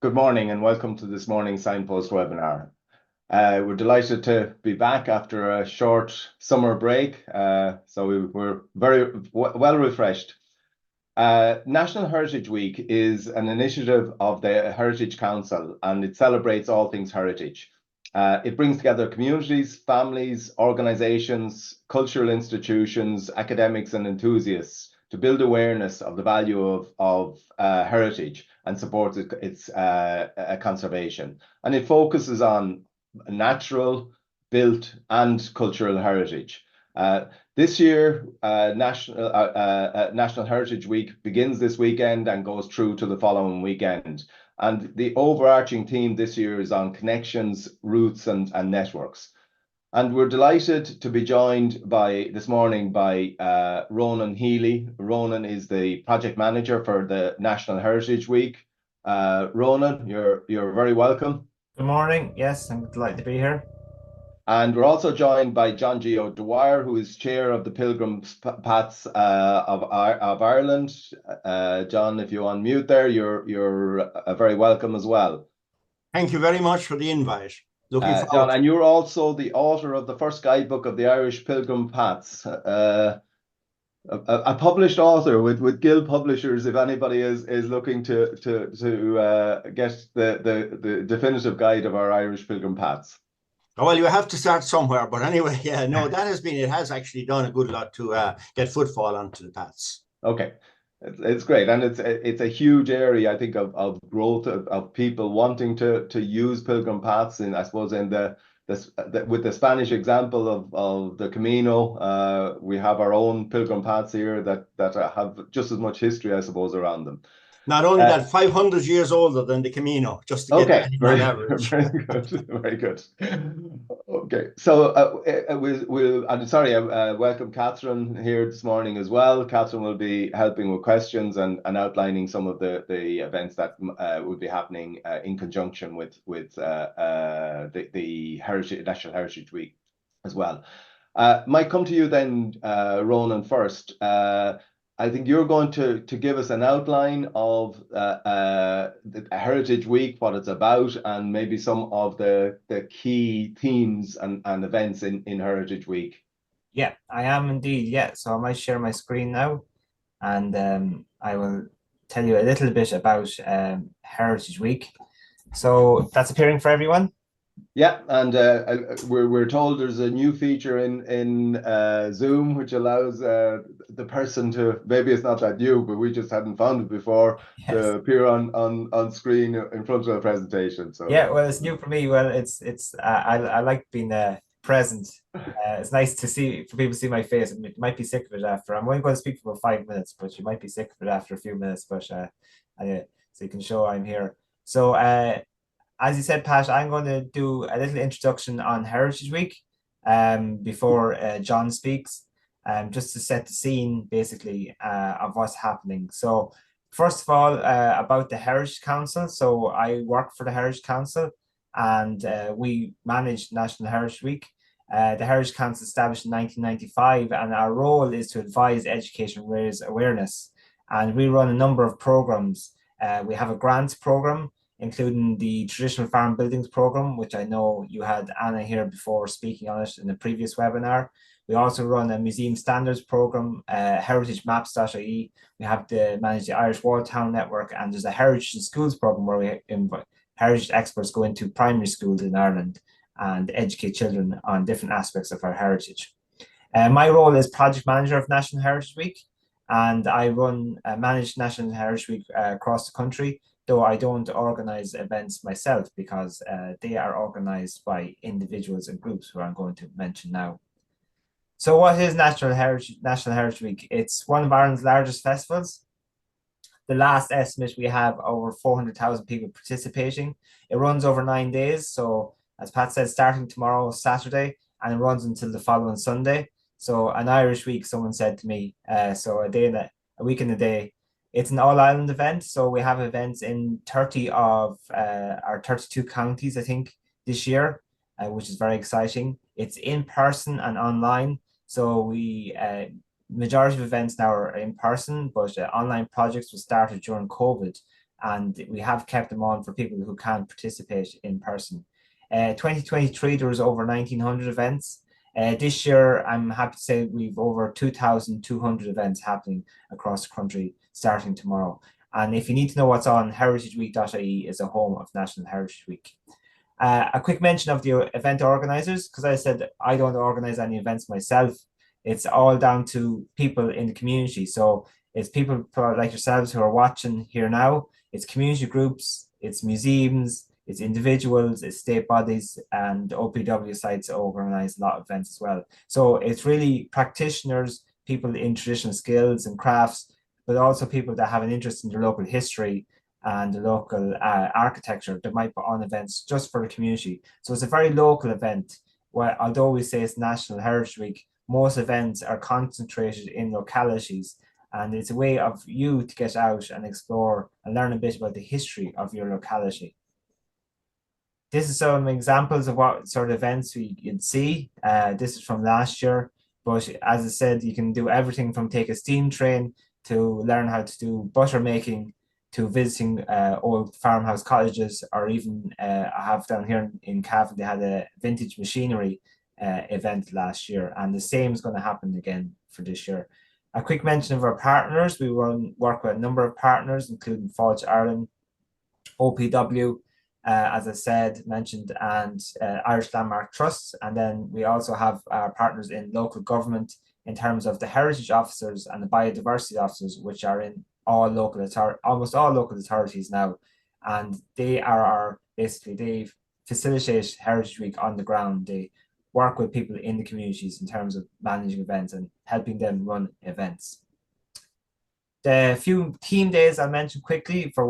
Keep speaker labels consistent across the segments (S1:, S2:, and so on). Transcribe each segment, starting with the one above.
S1: Good morning and welcome to this morning's Signpost webinar. We're delighted to be back after a short summer break, so we're very well refreshed. National Heritage Week is an initiative of the Heritage Council and it celebrates all things heritage. It brings together communities, families, organisations, cultural institutions, academics and enthusiasts to build awareness of the value of heritage and support its conservation. And it focuses on natural, built and cultural heritage. This year, National Heritage Week begins this weekend and goes through to the following weekend. And the overarching theme this year is on connections, roots and networks. And we're delighted to be joined this morning by Ronan Healy. Ronan is the project manager for the National Heritage Week. Ronan, you're very welcome.
S2: Good morning. Yes, I'm delighted to be here.
S1: And we're also joined by John G. O'Dwyer, who is chair of the Pilgrim Paths of Ireland. John, if you unmute there, you're very welcome as well.
S3: Thank you very much for the invite.
S1: John, and you're also the author of the first guidebook of the Irish Pilgrim Paths. A published author with Guild Publishers. If anybody is looking to get the definitive guide of our Irish Pilgrim Paths.
S3: Well, you have to start somewhere, but anyway, yeah, no, it has actually done a good lot to get footfall onto the paths.
S1: Okay, it's great, and it's a huge area, I think, of growth of people wanting to use Pilgrim Paths, and I suppose in with the Spanish example of the Camino, we have our own Pilgrim Paths here that have just as much history, I suppose, around them.
S3: Not only that, 500 years older than the Camino, just to get
S1: very good, very good. Okay, so I'm sorry, welcome Catherine here this morning as well. Catherine will be helping with questions and outlining some of the events that will be happening in conjunction with the National Heritage Week as well. Might come to you then, Ronan, first. I think you're going to give us an outline of the Heritage Week, what it's about, and maybe some of the key themes and events in Heritage Week.
S2: Yeah, I am indeed. Yeah, so I might share my screen now, and I will tell you a little bit about Heritage Week. So that's appearing for everyone.
S1: Yeah, and we're told there's a new feature in Zoom which allows the person to, maybe it's not that new, but we just hadn't found it before, to appear on screen in front of a presentation. So
S2: yeah, well, it's new for me. Well, I like being present. It's nice to see, for people to see my face. You might be sick of it after. I'm only going to speak for about 5 minutes, but you might be sick of it after a few minutes. But so you can show I'm here. So as you said, Pat, I'm going to do a little introduction on Heritage Week before John speaks, just to set the scene, basically, of what's happening. So first of all, about the Heritage Council. So I work for the Heritage Council, and we manage National Heritage Week. The Heritage Council established in 1995, and our role is to advise, educate, and raise awareness. And we run a number of programs. We have a grants program, including the Traditional Farm Buildings Programme, which I know you had Anna here before speaking on it in the previous webinar. We also run a Museum Standards Programme, heritagemaps.ie. We have to manage the Irish Wall Town Network, and there's a Heritage in Schools Programme where we invite heritage experts go into primary schools in Ireland and educate children on different aspects of our heritage. My role is Project Manager of National Heritage Week, and I manage National Heritage Week across the country, though I don't organize events myself because they are organized by individuals and groups who I'm going to mention now. So what is National Heritage Week? It's one of Ireland's largest festivals. The last estimate, we have over 400,000 people participating. It runs over 9 days. So as Pat said, starting tomorrow, Saturday, and it runs until the following Sunday. So an Irish week, someone said to me, so a week in a day. It's an all-island event, so we have events in 30 of our 32 counties, I think, this year, which is very exciting. It's in person and online, so majority of events now are in person, but online projects were started during COVID, and we have kept them on for people who can't participate in person. 2023, there was over 1,900 events. This year, I'm happy to say we've over 2,200 events happening across the country starting tomorrow. And if you need to know what's on, heritageweek.ie is a home of National Heritage Week. A quick mention of the event organisers, because I said I don't organise any events myself. It's all down to people in the community. So it's people like yourselves who are watching here now. It's community groups, it's museums, it's individuals, it's state bodies, and OPW sites organise a lot of events as well. So it's really practitioners, people in traditional skills and crafts, but also people that have an interest in their local history and the local architecture that might put on events just for the community. So it's a very local event. Where, although we say it's National Heritage Week, most events are concentrated in localities, and it's a way of you to get out and explore and learn a bit about the history of your locality. This is some examples of what sort of events you'd see. This is from last year, but as I said, you can do everything from take a steam train to learn how to do butter making, to visiting old farmhouse cottages, or even I have down here in Cavan, they had a vintage machinery event last year, and the same is going to happen again for this year. A quick mention of our partners. We work with a number of partners, including Forge Ireland, OPW, as I said, mentioned, and Irish Landmark Trusts. And then we also have our partners in local government in terms of the heritage officers and the biodiversity officers, which are in almost all local authorities now. And they are basically, they facilitate Heritage Week on the ground. They work with people in the communities in terms of managing events and helping them run events. The few theme days I'll mention quickly for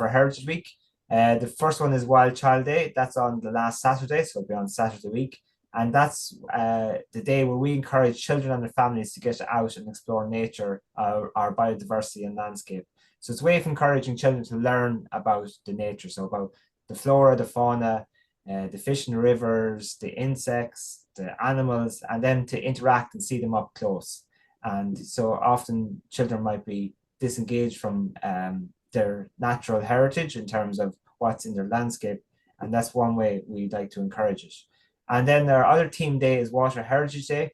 S2: Heritage Week. The first one is Wild Child Day. That's on the last Saturday, so it'll be on Saturday week. And that's the day where we encourage children and their families to get out and explore nature, our biodiversity and landscape. So it's a way of encouraging children to learn about the nature, so about the flora, the fauna, the fish in the rivers, the insects, the animals, and then to interact and see them up close. And so often children might be disengaged from their natural heritage in terms of what's in their landscape. And that's one way we'd like to encourage it. And then our other theme day is Water Heritage Day,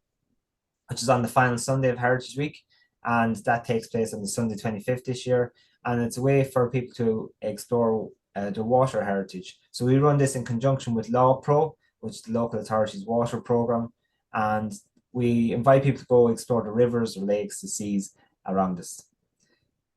S2: which is on the final Sunday of Heritage Week. And that takes place on the Sunday 25th this year. And it's a way for people to explore the water heritage. So we run this in conjunction with Law Pro, which is the local authority's water program. And we invite people to go explore the rivers, the lakes, the seas around us.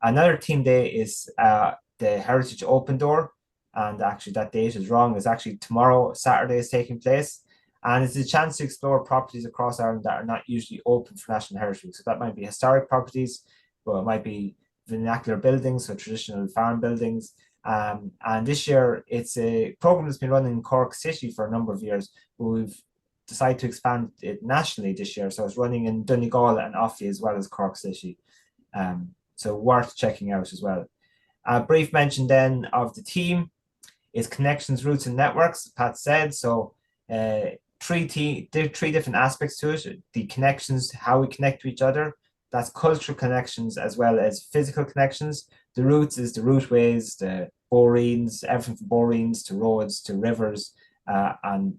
S2: Another theme day is the Heritage Open Door. And actually that date is wrong. It's actually tomorrow, Saturday, is taking place. And it's a chance to explore properties across Ireland that are not usually open for National Heritage Week. So that might be historic properties, but it might be vernacular buildings, so traditional farm buildings. And this year, it's a program that's been running in Cork City for a number of years, but we've decided to expand it nationally this year. So it's running in Donegal and Offaly as well as Cork City. So worth checking out as well. A brief mention then of the team is Connections, Roots and Networks, Pat said. So three different aspects to it. The connections, how we connect to each other. That's cultural connections as well as physical connections. The roots is the routeways, the boreens, everything from boreens to roads to rivers, and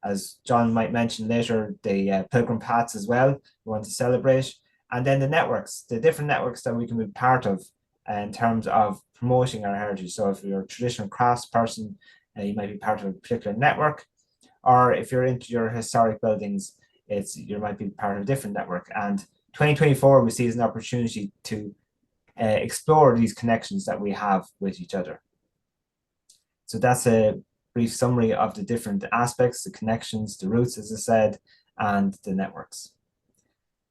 S2: as John might mention later, the Pilgrim Paths as well, we want to celebrate. And then the networks, the different networks that we can be part of in terms of promoting our heritage. So if you're a traditional crafts person, you might be part of a particular network, or if you're into your historic buildings, you might be part of a different network. And 2024 we see as an opportunity to explore these connections that we have with each other. So that's a brief summary of the different aspects, the connections, the roots, as I said, and the networks.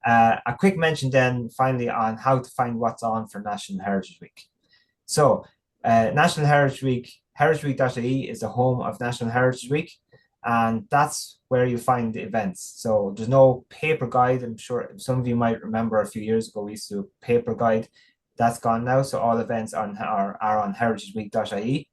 S2: A quick mention then finally on how to find what's on for National Heritage Week. So National Heritage Week, heritageweek.ie is the home of National Heritage Week, and that's where you find the events. So there's no paper guide. I'm sure some of you might remember a few years ago we used to do a paper guide. That's gone now, so all events are on heritageweek.ie.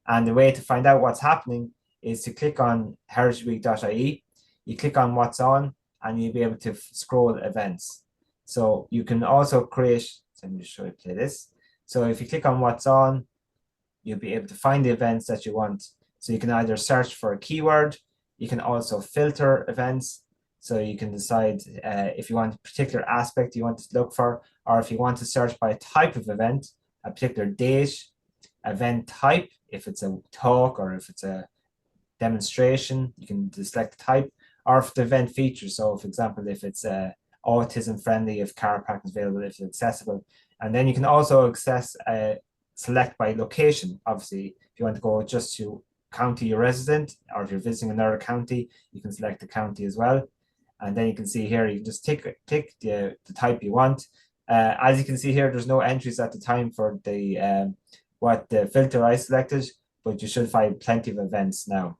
S2: And the way to find out what's happening is to click on heritageweek.ie. You click on what's on, and you'll be able to scroll events. So you can also create, let me just show you play this. So if you click on what's on, you'll be able to find the events that you want. So you can either search for a keyword, you can also filter events. So you can decide if you want a particular aspect you want to look for, or if you want to search by a type of event, a particular date, event type, if it's a talk or if it's a demonstration, you can select the type, or for the event feature. So for example, if it's autism friendly, if car parking is available, if it's accessible. And then you can also select by location. Obviously, if you want to go just to county you're resident, or if you're visiting another county, you can select the county as well. And then you can see here, you can just tick the type you want. As you can see here, there's no entries at the time for the what the filter I selected, but you should find plenty of events now.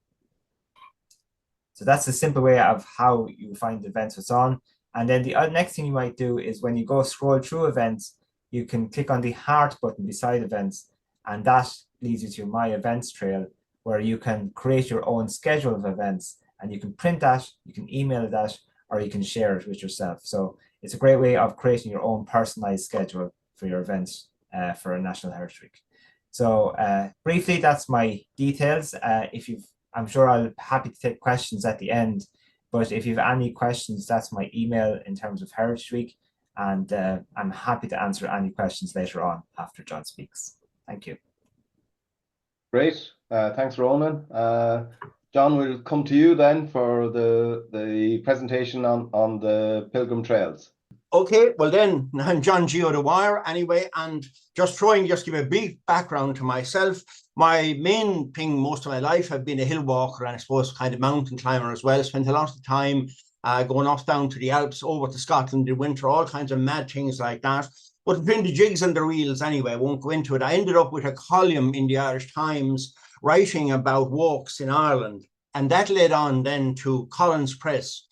S2: So that's a simple way of how you find events what's on. And then the next thing you might do is when you go scroll through events, you can click on the heart button beside events, and that leads you to My Events trail, where you can create your own schedule of events, and you can print that, you can email that, or you can share it with yourself. So it's a great way of creating your own personalized schedule for your events for a National Heritage Week. So briefly, that's my details. I'm sure I'll be happy to take questions at the end, but if you have any questions, that's my email in terms of Heritage Week, and I'm happy to answer any questions later on after John speaks. Thank you.
S1: Great, thanks Ronan. John, we'll come to you then for the presentation on the Pilgrim Trails.
S3: Okay, well then, I'm John G. O'Dwyer anyway, and just give a brief background to myself. My main thing most of my life, I've been a hill walker and I suppose kind of mountain climber as well. Spent a lot of time going off down to the Alps, over to Scotland in winter, all kinds of mad things like that. But between the jigs and the reels anyway, I won't go into it. I ended up with a column in the Irish Times writing about walks in Ireland. And that led on then to Collins Press,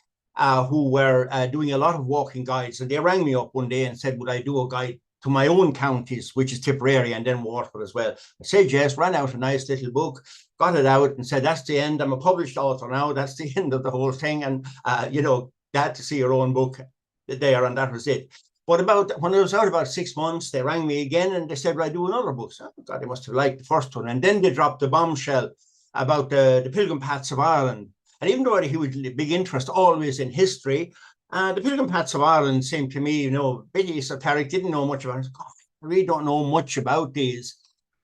S3: who were doing a lot of walking guides. And they rang me up one day and said, would I do a guide to my own counties, which is Tipperary and then Waterford as well? I said yes, ran out a nice little book, got it out and said, that's the end. I'm a published author now. That's the end of the whole thing. And, glad to see your own book there. And that was it. But when I was out about 6 months, they rang me again and they said, well, I do another book. So I thought they must have liked the first one. And then they dropped the bombshell about the Pilgrim Paths of Ireland. And even though he was a big interest always in history, the Pilgrim Paths of Ireland seemed to me, a bit esoteric, didn't know much about it. God, I really don't know much about these.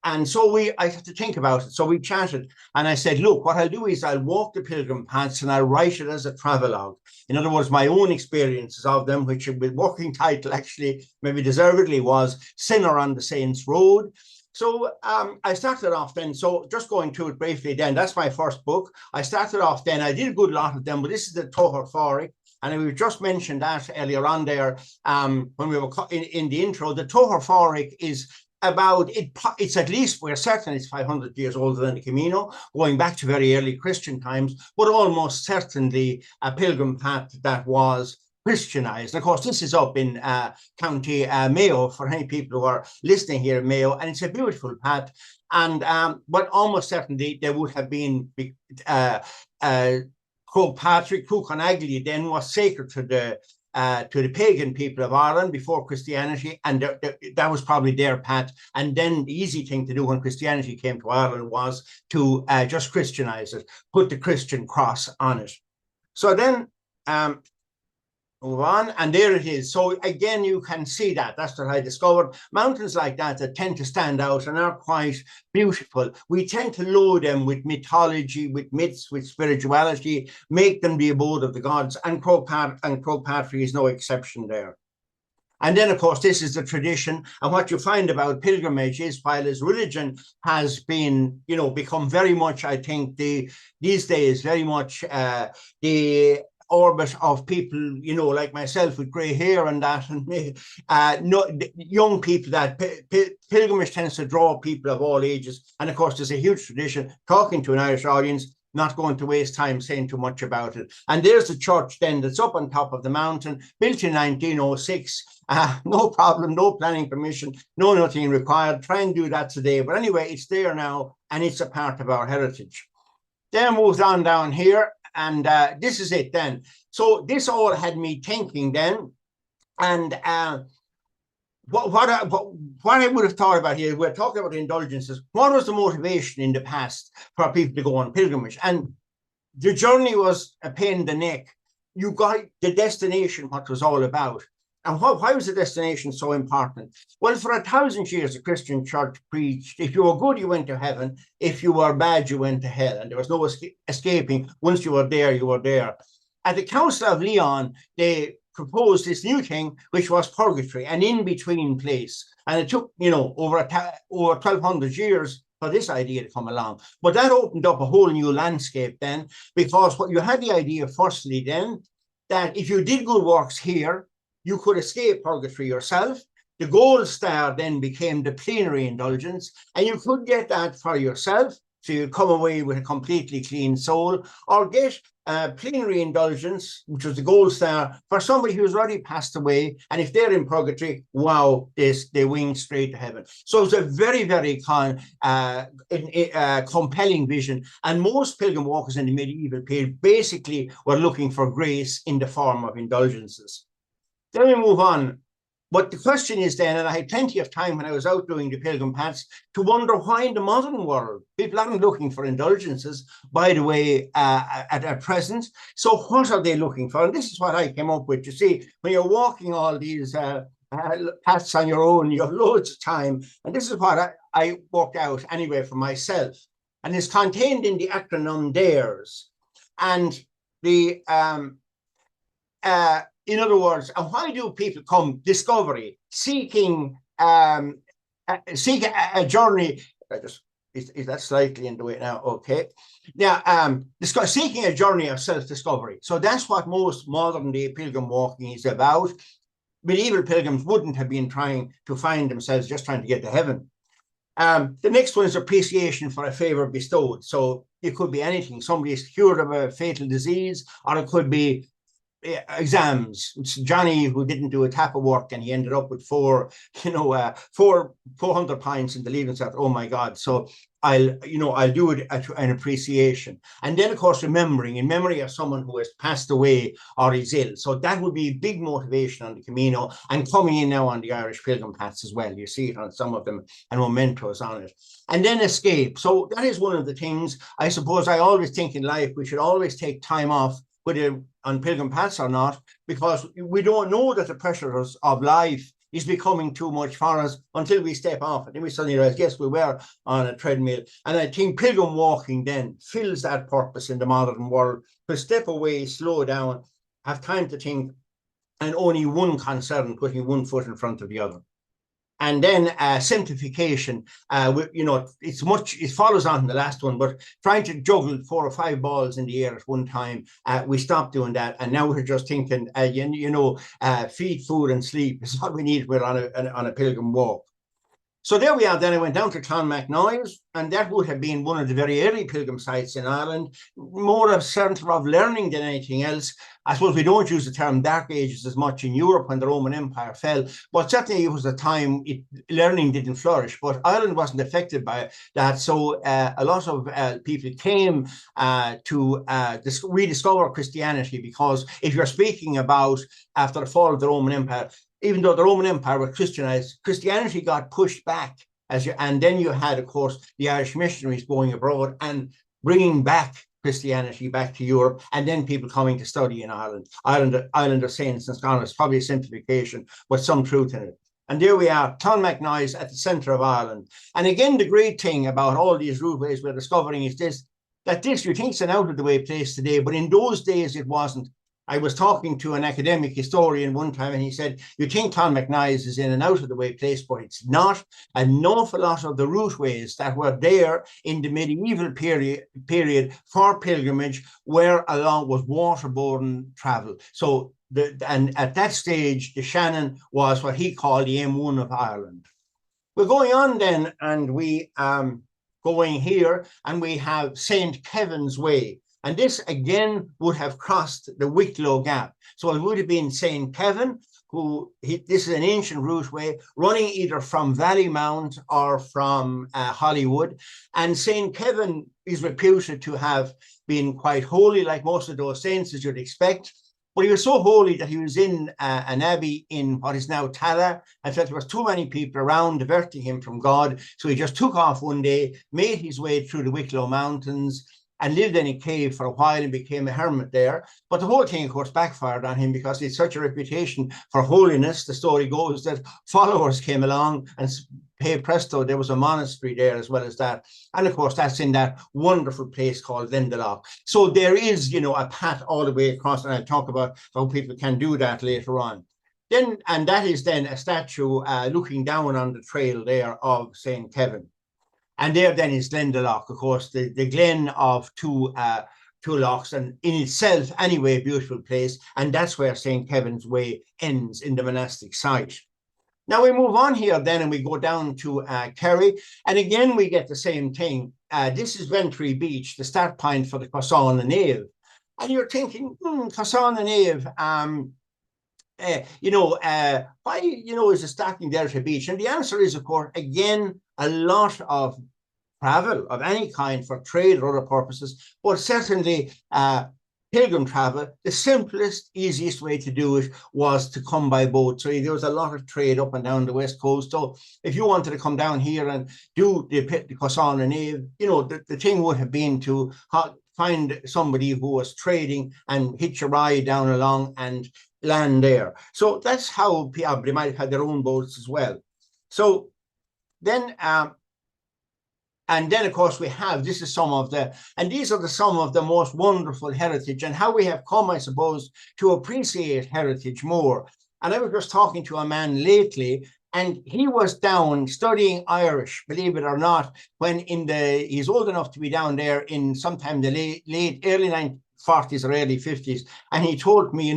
S3: And so I had to think about it. So we chatted and I said, look, what I'll do is I'll walk the Pilgrim Paths and I'll write it as a travelogue. In other words, my own experiences of them, which the working title actually maybe deservedly was Sinner on the Saints' Road. So I started off then, so just going through it briefly then, that's my first book. I started off then, I did a good lot of them, but this is the Tóthar Fáric, and we just mentioned that earlier on there when we were in the intro. The Tóthar Fáric is about, it's at least, we're certain it's 500 years older than the Camino, going back to very early Christian times, but almost certainly a pilgrim path that was Christianized. Of course, this is up in County Mayo, for any people who are listening here in Mayo, and it's a beautiful path. And but almost certainly there would have been Croagh Patrick, Cruachanagli then was sacred to the pagan people of Ireland before Christianity, and that was probably their path. And then the easy thing to do when Christianity came to Ireland was to just Christianize it, put the Christian cross on it. So then move on, and there it is. So again, you can see that's what I discovered. Mountains like that tend to stand out and are quite beautiful. We tend to load them with mythology, with myths, with spirituality, make them the abode of the gods, and Croagh Patrick is no exception there. And then, of course, this is the tradition. And what you find about pilgrimage is, while his religion has been, become very much, I think, these days, very much the orbit of people, like myself with grey hair and that, and young people, that pilgrimage tends to draw people of all ages. And of course, there's a huge tradition, talking to an Irish audience, not going to waste time saying too much about it. And there's the church then that's up on top of the mountain, built in 1906. No problem, no planning permission, no nothing required. Try and do that today. But anyway, it's there now, and it's a part of our heritage. Then moved on down here. And this is it then. So this all had me thinking then. And what I would have thought about here, we're talking about indulgences. What was the motivation in the past for people to go on pilgrimage? And the journey was a pain in the neck. You got the destination, what it was all about. And why was the destination so important? Well, for 1,000 years, the Christian church preached, if you were good, you went to heaven. If you were bad, you went to hell. And there was no escaping. Once you were there, you were there. At the Council of Leon, they proposed this new thing, which was purgatory, an in-between place. And it took, over 1,200 years for this idea to come along. But that opened up a whole new landscape then, because what you had the idea firstly then, that if you did good works here, you could escape purgatory yourself. The gold star then became the plenary indulgence, and you could get that for yourself. So you'd come away with a completely clean soul, or get plenary indulgence, which was the gold star, for somebody who's already passed away. And if they're in purgatory, wow, they wing straight to heaven. So it's a very, very compelling vision. And most pilgrim walkers in the medieval period basically were looking for grace in the form of indulgences. Then we move on. But the question is then, and I had plenty of time when I was out doing the Pilgrim Paths to wonder why in the modern world people aren't looking for indulgences, by the way, at present. So what are they looking for? And this is what I came up with. You see, when you're walking all these paths on your own, you have loads of time. And this is what I worked out anyway for myself. And it's contained in the acronym DARES. And the in other words, and why do people come? Discovery, seeking a journey. Is that slightly in the way now? Okay. Now, seeking a journey of self-discovery. So that's what most modern day pilgrim walking is about. Medieval pilgrims wouldn't have been trying to find themselves just trying to get to heaven. The next one is appreciation for a favor bestowed. So it could be anything. Somebody is cured of a fatal disease, or it could be exams. It's Johnny who didn't do a tap of work and he ended up with 400 points in the leaving cert. Oh my God. So I'll do it an appreciation. And then of course, in memory of someone who has passed away or is ill. So that would be big motivation on the Camino, and coming in now on the Irish Pilgrim Paths as well. You see it on some of them and mementos on it. And then escape. So that is one of the things I suppose I always think in life, we should always take time off, whether on Pilgrim Paths or not, because we don't know that the pressures of life is becoming too much for us until we step off. And then we suddenly realize, yes, we were on a treadmill. And I think pilgrim walking then fills that purpose in the modern world, to step away, slow down, have time to think, and only one concern, putting one foot in front of the other. And then simplification, it follows on from the last one, but trying to juggle 4 or 5 balls in the air at one time, we stopped doing that. And now we're just thinking, feed, food and sleep is what we need when we're on a pilgrim walk. So there we are. Then I went down to Clonmacnoise, and that would have been one of the very early pilgrim sites in Ireland, more a centre of learning than anything else. I suppose we don't use the term Dark Ages as much in Europe when the Roman Empire fell, but certainly it was a time learning didn't flourish, but Ireland wasn't affected by that. So a lot of people came to rediscover Christianity, because if you're speaking about after the fall of the Roman Empire, even though the Roman Empire was Christianized, Christianity got pushed back. And then you had, of course, the Irish missionaries going abroad and bringing back Christianity back to Europe, and then people coming to study in Ireland. Island of Saints and Scholars, probably a simplification, but some truth in it. And there we are, Clonmacnoise at the centre of Ireland. And again, the great thing about all these routeways we're discovering is that you think it's an out-of-the-way place today, but in those days it wasn't. I was talking to an academic historian one time, and he said, you think Clonmacnoise is in an out-of-the-way place, but it's not. An awful lot of the routeways that were there in the medieval period for pilgrimage were along with waterborne travel. So, and at that stage, the Shannon was what he called the M1 of Ireland. We're going on then, and we going here, and we have St. Kevin's Way. And this again would have crossed the Wicklow Gap. So it would have been St. Kevin, this is an ancient routeway running either from Vallymount or from Hollywood. And St. Kevin is reputed to have been quite holy, like most of those saints, as you'd expect. But he was so holy that he was in an abbey in what is now Tala, and felt there was too many people around diverting him from God. So he just took off one day, made his way through the Wicklow Mountains, and lived in a cave for a while and became a hermit there. But the whole thing, of course, backfired on him because he had such a reputation for holiness. The story goes that followers came along and, hey presto, there was a monastery there as well as that. And of course, that's in that wonderful place called Glendalough. So there is, a path all the way across, and I'll talk about how people can do that later on. Then, and that is then a statue looking down on the trail there of St. Kevin. And there then is Glendalough, of course, the glen of two lochs, and in itself, anyway, a beautiful place. And that's where St. Kevin's Way ends in the monastic site. Now we move on here then, and we go down to Kerry. And again, we get the same thing. This is Ventry Beach, the start point for the Croissant and Nave. And you're thinking, Croissant and Nave, why, is it starting there at the beach? And the answer is, of course, again, a lot of travel of any kind for trade or other purposes, but certainly pilgrim travel. The simplest, easiest way to do it was to come by boat. So there was a lot of trade up and down the west coast. So if you wanted to come down here and do the Croissant and Nave, the thing would have been to find somebody who was trading and hitch a ride down along and land there. So that's how they might have had their own boats as well. So then, and then of course we have, this is some of the, and these are some of the most wonderful heritage, and how we have come, I suppose, to appreciate heritage more. And I was just talking to a man lately, and he was down studying Irish, believe it or not, when he's old enough to be down there in sometime the early 1940s or early 50s. And he told me,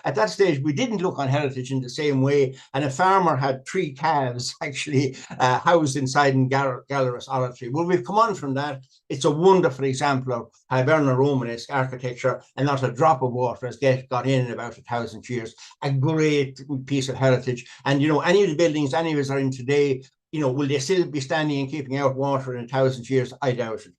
S3: at that stage, we didn't look on heritage in the same way. And a farmer had 3 calves actually housed inside in Gallerus Oratory. Well, we've come on from that. It's a wonderful example of Hiberno Romanesque architecture, and not a drop of water has got in about 1,000 years. A great piece of heritage. And, any of the buildings any of us are in today, will they still be standing and keeping out water in 1,000 years? I doubt it.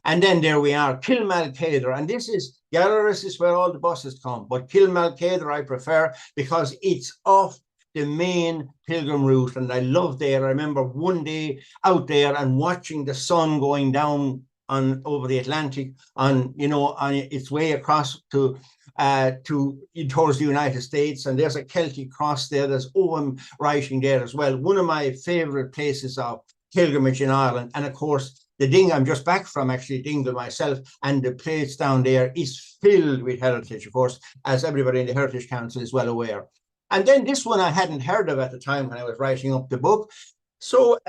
S3: And then there we are, Kilmalcadar. And this is, Gallerus is where all the buses come, but Kilmalcadar I prefer because it's off the main pilgrim route. And I love there. I remember one day out there and watching the sun going down over the Atlantic on its way across towards the United States. And there's a Celtic cross there. There's Owen writing there as well. One of my favorite places of pilgrimage in Ireland. And of course, the Dingle, I'm just back from actually Dingle myself, and the place down there is filled with heritage, of course, as everybody in the Heritage Council is well aware. And then this one I hadn't heard of at the time when I was writing up the book. So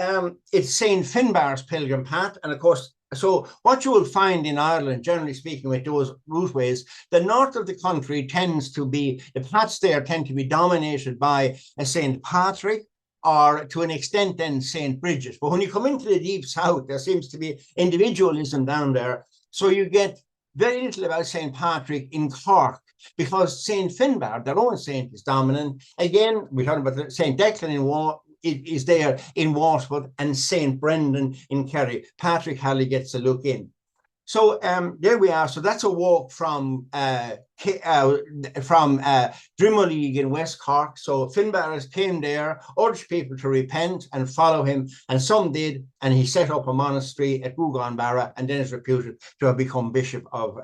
S3: it's St. Finbarr's Pilgrim Path. And of course, so what you will find in Ireland, generally speaking, with those routeways, the north of the country tends to be, the paths there tend to be dominated by a St. Patrick, or to an extent then St. Bridget. But when you come into the deep south, there seems to be individualism down there. So you get very little about St. Patrick in Cork, because St. Finbar, their own saint, is dominant. Again, we're talking about St. Declan is there in Waterford, and St. Brendan in Kerry. Patrick hardly gets a look in. So there we are. So that's a walk from Drimoleague in West Cork. So Finbarr came there, urged people to repent and follow him, and some did, and he set up a monastery at Gougaunbarra, and then is reputed to have become Bishop of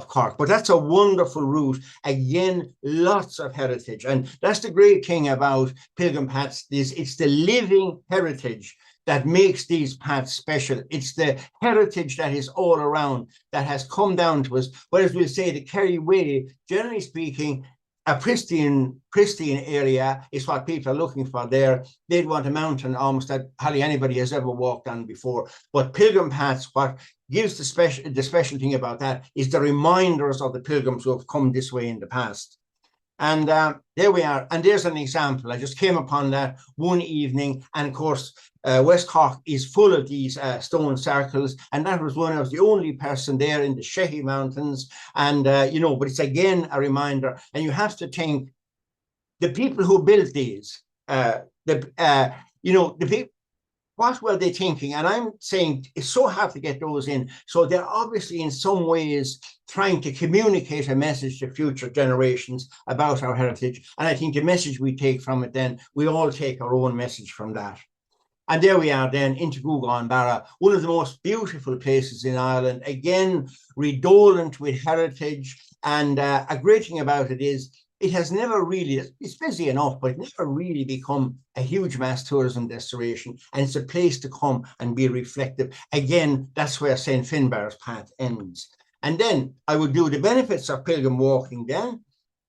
S3: Cork. But that's a wonderful route. Again, lots of heritage, and that's the great thing about Pilgrim Paths. It's the living heritage that makes these paths special. It's the heritage that is all around, that has come down to us. Whereas we'll say the Kerry Way, generally speaking, a pristine area is what people are looking for there. They'd want a mountain almost that hardly anybody has ever walked on before. But Pilgrim Paths, what gives the special thing about that is the reminders of the pilgrims who have come this way in the past. And there we are. And there's an example. I just came upon that one evening. And of course, West Cork is full of these stone circles. And that was when I was the only person there in the Shehy Mountains. And, but it's again a reminder. And you have to think, the people who built these, the people, what were they thinking? And I'm saying it's so hard to get those in. So they're obviously in some ways trying to communicate a message to future generations about our heritage. And I think the message we take from it, then we all take our own message from that. And there we are then into Gougaun Barra, one of the most beautiful places in Ireland, again, redolent with heritage. And a great thing about it is it has never really, it's busy enough, but never really become a huge mass tourism destination. And it's a place to come and be reflective. Again, that's where St. Finbarr's path ends. And then I would do the benefits of pilgrim walking then.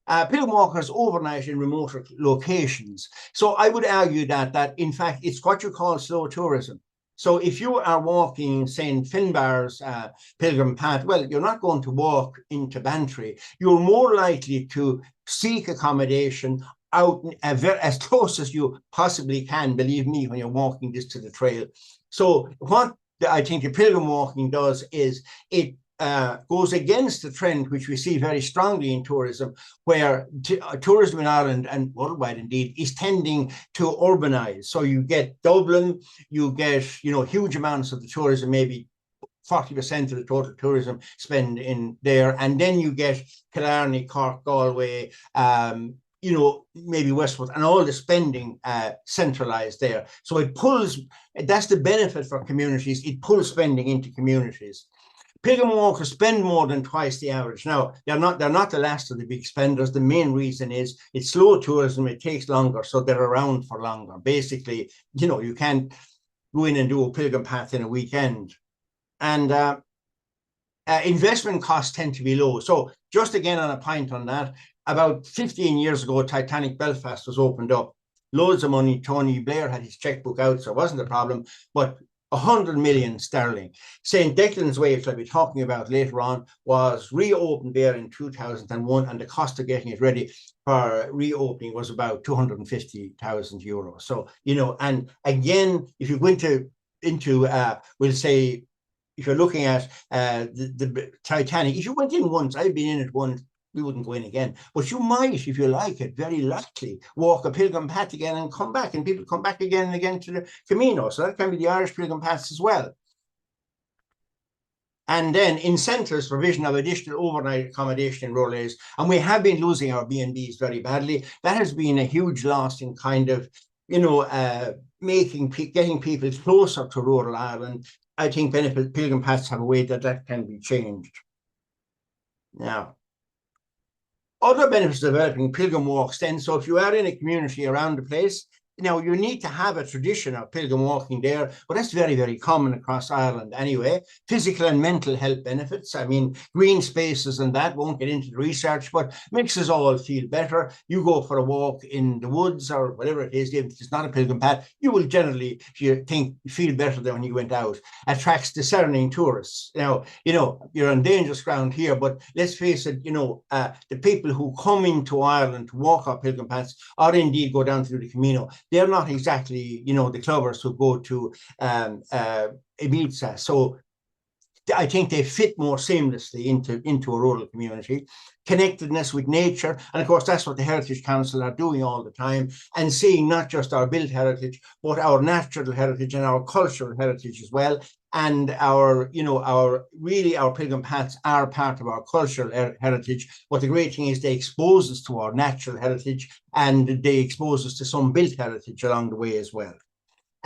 S3: Pilgrim walkers overnight in remote locations. So I would argue that in fact, it's what you call slow tourism. So if you are walking St. Finbarr's pilgrim path, well, you're not going to walk into Bantry. You're more likely to seek accommodation out as close as you possibly can, believe me, when you're walking this to the trail. So what I think the pilgrim walking does is it goes against the trend which we see very strongly in tourism, where tourism in Ireland and worldwide indeed is tending to urbanize. So you get Dublin, you get huge amounts of the tourism, maybe 40% of the total tourism spend in there, and then you get Killarney, Cork, Galway, maybe Westport, and all the spending centralized there. So it pulls. That's the benefit for communities. It pulls spending into communities. Pilgrim walkers spend more than twice the average. Now, they're not the last of the big spenders. The main reason is it's slow tourism. It takes longer, so they're around for longer. Basically, you can't go in and do a pilgrim path in a weekend. And investment costs tend to be low. So just again on a point on that, about 15 years ago, Titanic Belfast was opened up. Loads of money. Tony Blair had his checkbook out, so it wasn't a problem. But 100 million sterling. St. Declan's Way, which I'll be talking about later on, was reopened there in 2001, and the cost of getting it ready for reopening was about 250,000 euros. So, and again, if you go into we'll say, if you're looking at the Titanic, if you went in once, I've been in it once, we wouldn't go in again. But you might, if you like it, very likely walk a pilgrim path again and come back. And people come back again and again to the Camino. So that can be the Irish pilgrim paths as well. And then incentives, provision of additional overnight accommodation in Roleys. And we have been losing our B&Bs very badly. That has been a huge loss in kind of, getting people closer to rural Ireland. I think pilgrim paths have a way that can be changed. Now, other benefits of developing pilgrim walks then, so if you are in a community around the place, you need to have a tradition of pilgrim walking there, but that's very, very common across Ireland anyway. Physical and mental health benefits. I mean, green spaces and that, won't get into the research, but makes us all feel better. You go for a walk in the woods or whatever it is, if it's not a pilgrim path, you will generally, feel better than when you went out. Attracts discerning tourists. Now, you're on dangerous ground here, but let's face it, the people who come into Ireland to walk our pilgrim paths or indeed go down through the Camino, they're not exactly, the clubbers who go to Ibiza. So I think they fit more seamlessly into a rural community. Connectedness with nature. And of course, that's what the Heritage Council are doing all the time, and seeing not just our built heritage, but our natural heritage and our cultural heritage as well. And our pilgrim paths are part of our cultural heritage. But the great thing is they expose us to our natural heritage, and they expose us to some built heritage along the way as well.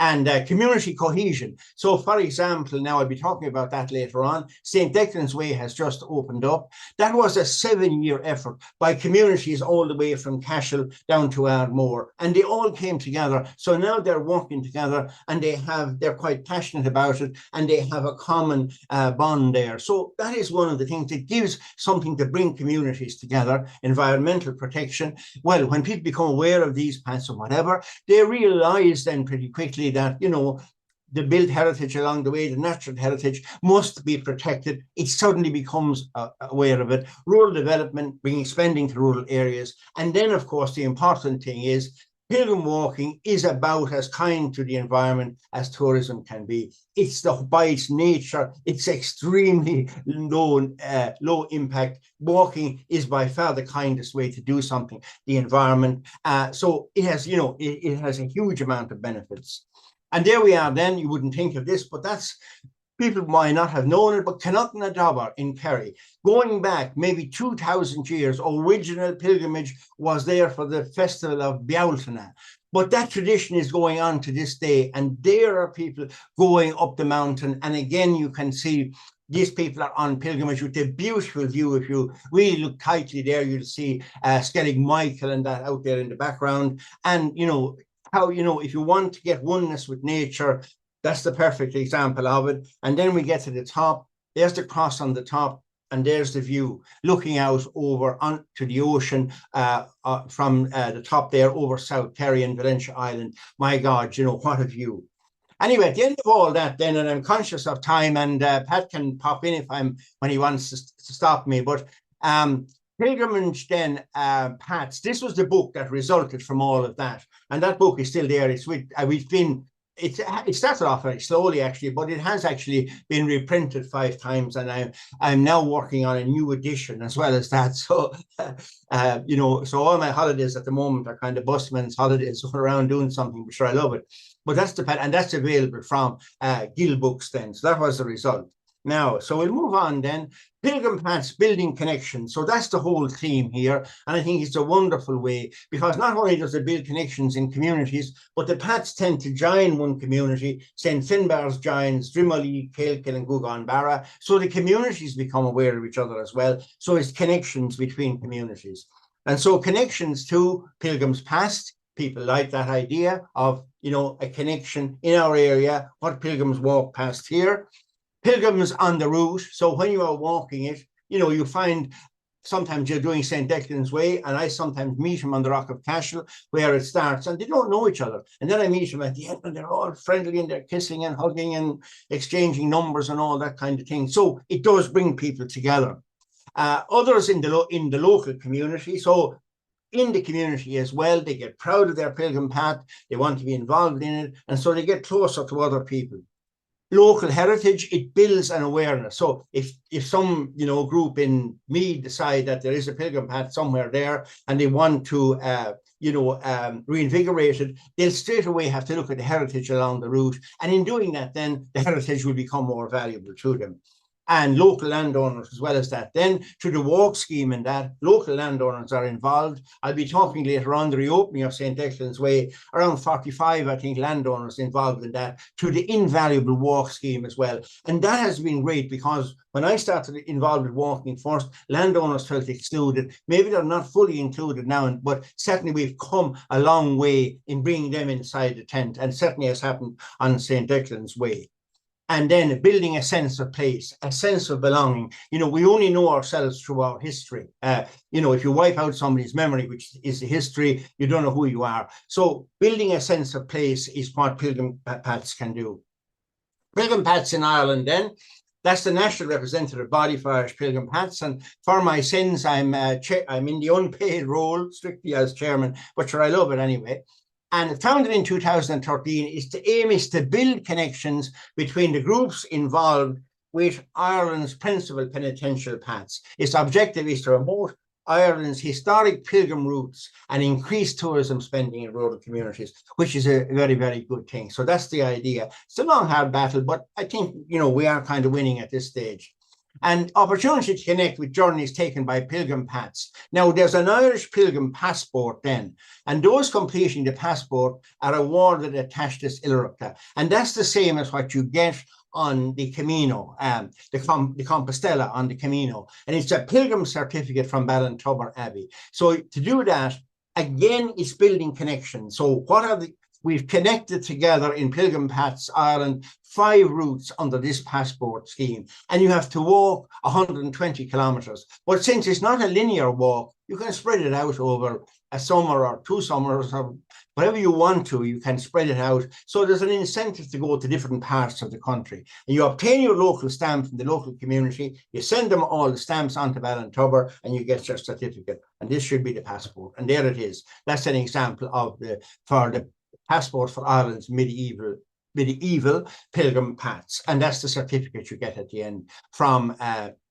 S3: And community cohesion. So, for example, now I'll be talking about that later on. St. Declan's Way has just opened up. That was a 7-year effort by communities all the way from Cashel down to Ardmore, and they all came together. So now they're working together, and they're quite passionate about it, and they have a common bond there. So that is one of the things that gives something to bring communities together. Environmental protection. Well, when people become aware of these paths or whatever, they realize then pretty quickly that, the built heritage along the way, the natural heritage must be protected. It suddenly becomes aware of it. Rural development, bringing spending to rural areas. And then, of course, the important thing is pilgrim walking is about as kind to the environment as tourism can be. It's by its nature, it's extremely low impact. Walking is by far the kindest way to do something, the environment. So it has, it has a huge amount of benefits. And there we are then. You wouldn't think of this, but that's, people might not have known it, but Connacht na Dobber in Kerry, going back maybe 2,000 years, original pilgrimage was there for the festival of Bealtaine. But that tradition is going on to this day, and there are people going up the mountain. And again, you can see these people are on pilgrimage with a beautiful view. If you really look tightly there, you'll see Skellig Michael and that out there in the background. And, you know, how, you know, if you want to get oneness with nature, that's the perfect example of it. And then we get to the top. There's the cross on the top, and there's the view looking out over onto the ocean from the top there over South Kerry and Valentia Island. My God, you know, what a view. Anyway, at the end of all that then, and I'm conscious of time, and Pat can pop in if when he wants to stop me, but Pilgrimage then, Paths, this was the book that resulted from all of that. And that book is still there. It's with, it started off very slowly actually, but it has actually been reprinted 5 times, and I'm now working on a new edition as well as that. So, you know, so all my holidays at the moment are kind of busman's holidays, going around doing something, but sure, I love it. But that's and that's available from Gill Books then. So that was the result. Now, so we'll move on then. Pilgrim Paths, building connections. So that's the whole theme here. And I think it's a wonderful way, because not only does it build connections in communities, but the paths tend to join one community. St. Finbarr's joins Drimolly, Cailkill and Gugan Barra. So the communities become aware of each other as well. So it's connections between communities. And so connections to Pilgrim's Past, people like that idea of, you know, a connection in our area, what pilgrims walk past here. Pilgrims on the route. So when you are walking it, you know, you find sometimes you're doing St. Declan's Way, and I sometimes meet them on the Rock of Cashel where it starts, and they don't know each other. And then I meet them at the end, and they're all friendly, and they're kissing and hugging and exchanging numbers and all that kind of thing. So it does bring people together. Others in the local community. So in the community as well, they get proud of their pilgrim path. They want to be involved in it, and so they get closer to other people. Local heritage, it builds an awareness. So if some, you know, group in Meath decide that there is a pilgrim path somewhere there and they want to you know, reinvigorate it, they'll straight away have to look at the heritage along the route, and in doing that then the heritage will become more valuable to them. And local landowners as well as that. Then to the walk scheme and that, local landowners are involved. I'll be talking later on the reopening of St. Declan's Way, around 45, I think, landowners involved in that, to the invaluable walk scheme as well. And that has been great, because when I started involved with walking first, landowners felt excluded. Maybe they're not fully included now, but certainly we've come a long way in bringing them inside the tent, and certainly has happened on St. Declan's Way. And then building a sense of place, a sense of belonging. You know, we only know ourselves through our history. You know, if you wipe out somebody's memory, which is the history, you don't know who you are. So building a sense of place is what Pilgrim Paths can do. Pilgrim Paths in Ireland then, that's the national representative body for Irish Pilgrim Paths. And for my sins, I'm in the unpaid role, strictly as chairman, but sure, I love it anyway. And founded in 2013, the aim is to build connections between the groups involved with Ireland's principal penitential paths. Its objective is to promote Ireland's historic pilgrim routes and increase tourism spending in rural communities, which is a very, very good thing. So that's the idea. It's a long, hard battle, but I think, you know, we are kind of winning at this stage. And opportunity to connect with journeys taken by Pilgrim Paths. Now, there's an Irish Pilgrim Passport then, and those completing the passport are awarded a Taistis Ilrachta. And that's the same as what you get on the Camino, the Compostela on the Camino. And it's a pilgrim certificate from Ballintubber Abbey. So to do that, again, it's building connections. So what are we've connected together in Pilgrim Paths Ireland 5 routes under this passport scheme, and you have to walk 120 kilometres. But since it's not a linear walk, you can spread it out over a summer or 2 summers or whatever you want to. You can spread it out. So there's an incentive to go to different parts of the country. And you obtain your local stamp from the local community, you send them all the stamps onto Ballintubber, and you get your certificate. And this should be the passport. And there it is. That's an example of the passport for Ireland's medieval pilgrim paths, and that's the certificate you get at the end from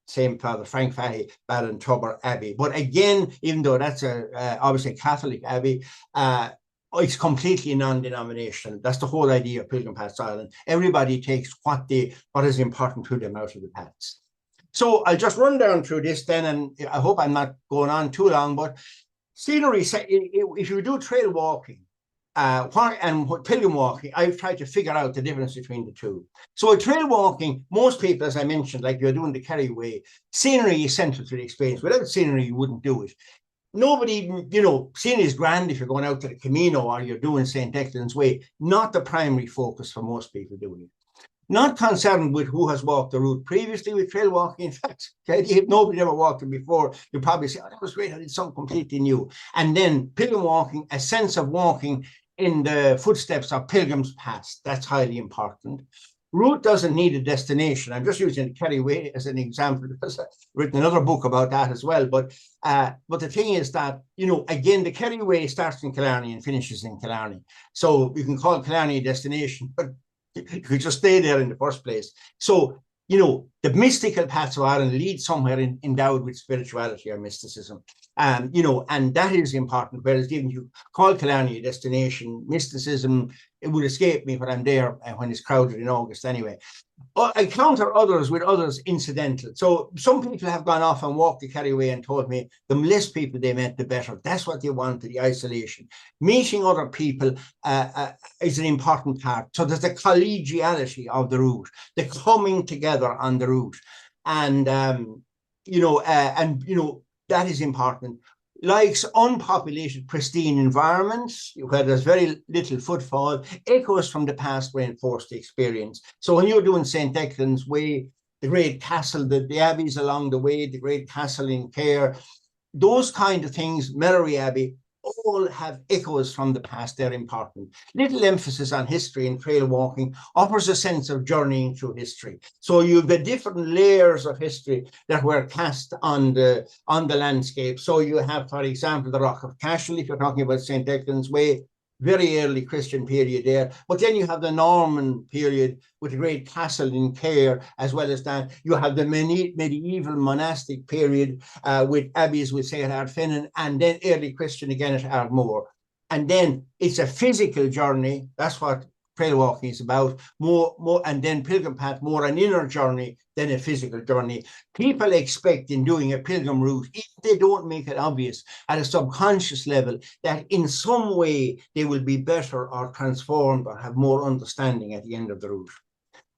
S3: St. Father Frank Fahey, Ballintubber Abbey. But again, even though that's obviously a Catholic abbey, it's completely non-denominational. That's the whole idea of Pilgrim Paths Ireland. Everybody takes what is important to them out of the paths. So I'll just run down through this then, and I hope I'm not going on too long, but scenery, if you do trail walking and pilgrim walking, I've tried to figure out the difference between the two. So with trail walking, most people, as I mentioned, like you're doing the Kerry Way, scenery is central to the experience. Without scenery, you wouldn't do it. Nobody, scenery is grand if you're going out to the Camino or you're doing St. Declan's Way, not the primary focus for most people doing it. Not concerned with who has walked the route previously with trail walking. In fact, if nobody ever walked it before, you probably say, oh, that was great, I did something completely new. And then pilgrim walking, a sense of walking in the footsteps of pilgrims past. That's highly important. Route doesn't need a destination. I'm just using the Kerry Way as an example because I've written another book about that as well. But the thing is that, again, the Kerry Way starts in Killarney and finishes in Killarney. So you can call Killarney a destination, but you could just stay there in the first place. So, the mystical paths of Ireland lead somewhere endowed with spirituality or mysticism. And that is important. Whereas even you call Killarney a destination, mysticism, it would escape me when I'm there when it's crowded in August anyway. I counter others with others incidental. So some people have gone off and walked the Kerry Way and told me the less people they met, the better. That's what they want, the isolation. Meeting other people is an important part. So there's the collegiality of the route, the coming together on the route. And, that is important. Likes unpopulated, pristine environments where there's very little footfall, echoes from the past reinforce the experience. So when you're doing St. Declan's Way, the great castle, the abbeys along the way, the great castle in Care, those kind of things, Melleray Abbey, all have echoes from the past. They're important. Little emphasis on history and trail walking offers a sense of journeying through history. So you've the different layers of history that were cast on the landscape. So you have, for example, the Rock of Cashel, if you're talking about St. Declan's Way, very early Christian period there. But then you have the Norman period with the great castle in Care, as well as that. You have the medieval monastic period with abbeys with St. Ardfenan, and then early Christian again at Ardmore. And then it's a physical journey. That's what trail walking is about, more, and then Pilgrim Path, more an inner journey than a physical journey. People expect in doing a pilgrim route, if they don't make it obvious at a subconscious level, that in some way they will be better or transformed or have more understanding at the end of the route.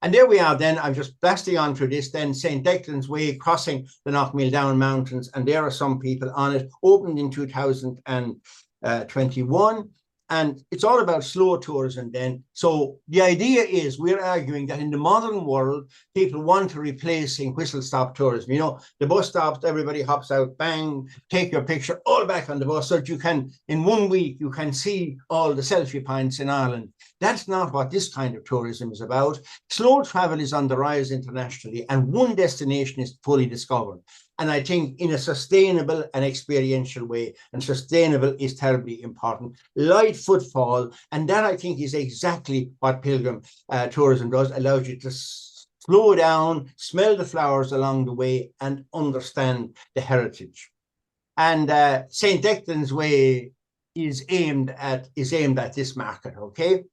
S3: And there we are then, I'm just blasting on through this then, St. Declan's Way, crossing the Knockmeal Down Mountains, and there are some people on it, opened in 2021. And it's all about slow tourism then. So the idea is we're arguing that in the modern world, people want to replacing whistle-stop tourism. The bus stops, everybody hops out, bang, take your picture, all back on the bus so that you can, in 1 week, you can see all the selfie points in Ireland. That's not what this kind of tourism is about. Slow travel is on the rise internationally, and one destination is fully discovered. And I think in a sustainable and experiential way, and sustainable is terribly important. Light footfall, and that I think is exactly what pilgrim tourism does, allows you to slow down, smell the flowers along the way, and understand the heritage. And St. Declan's Way is aimed at this market, okay?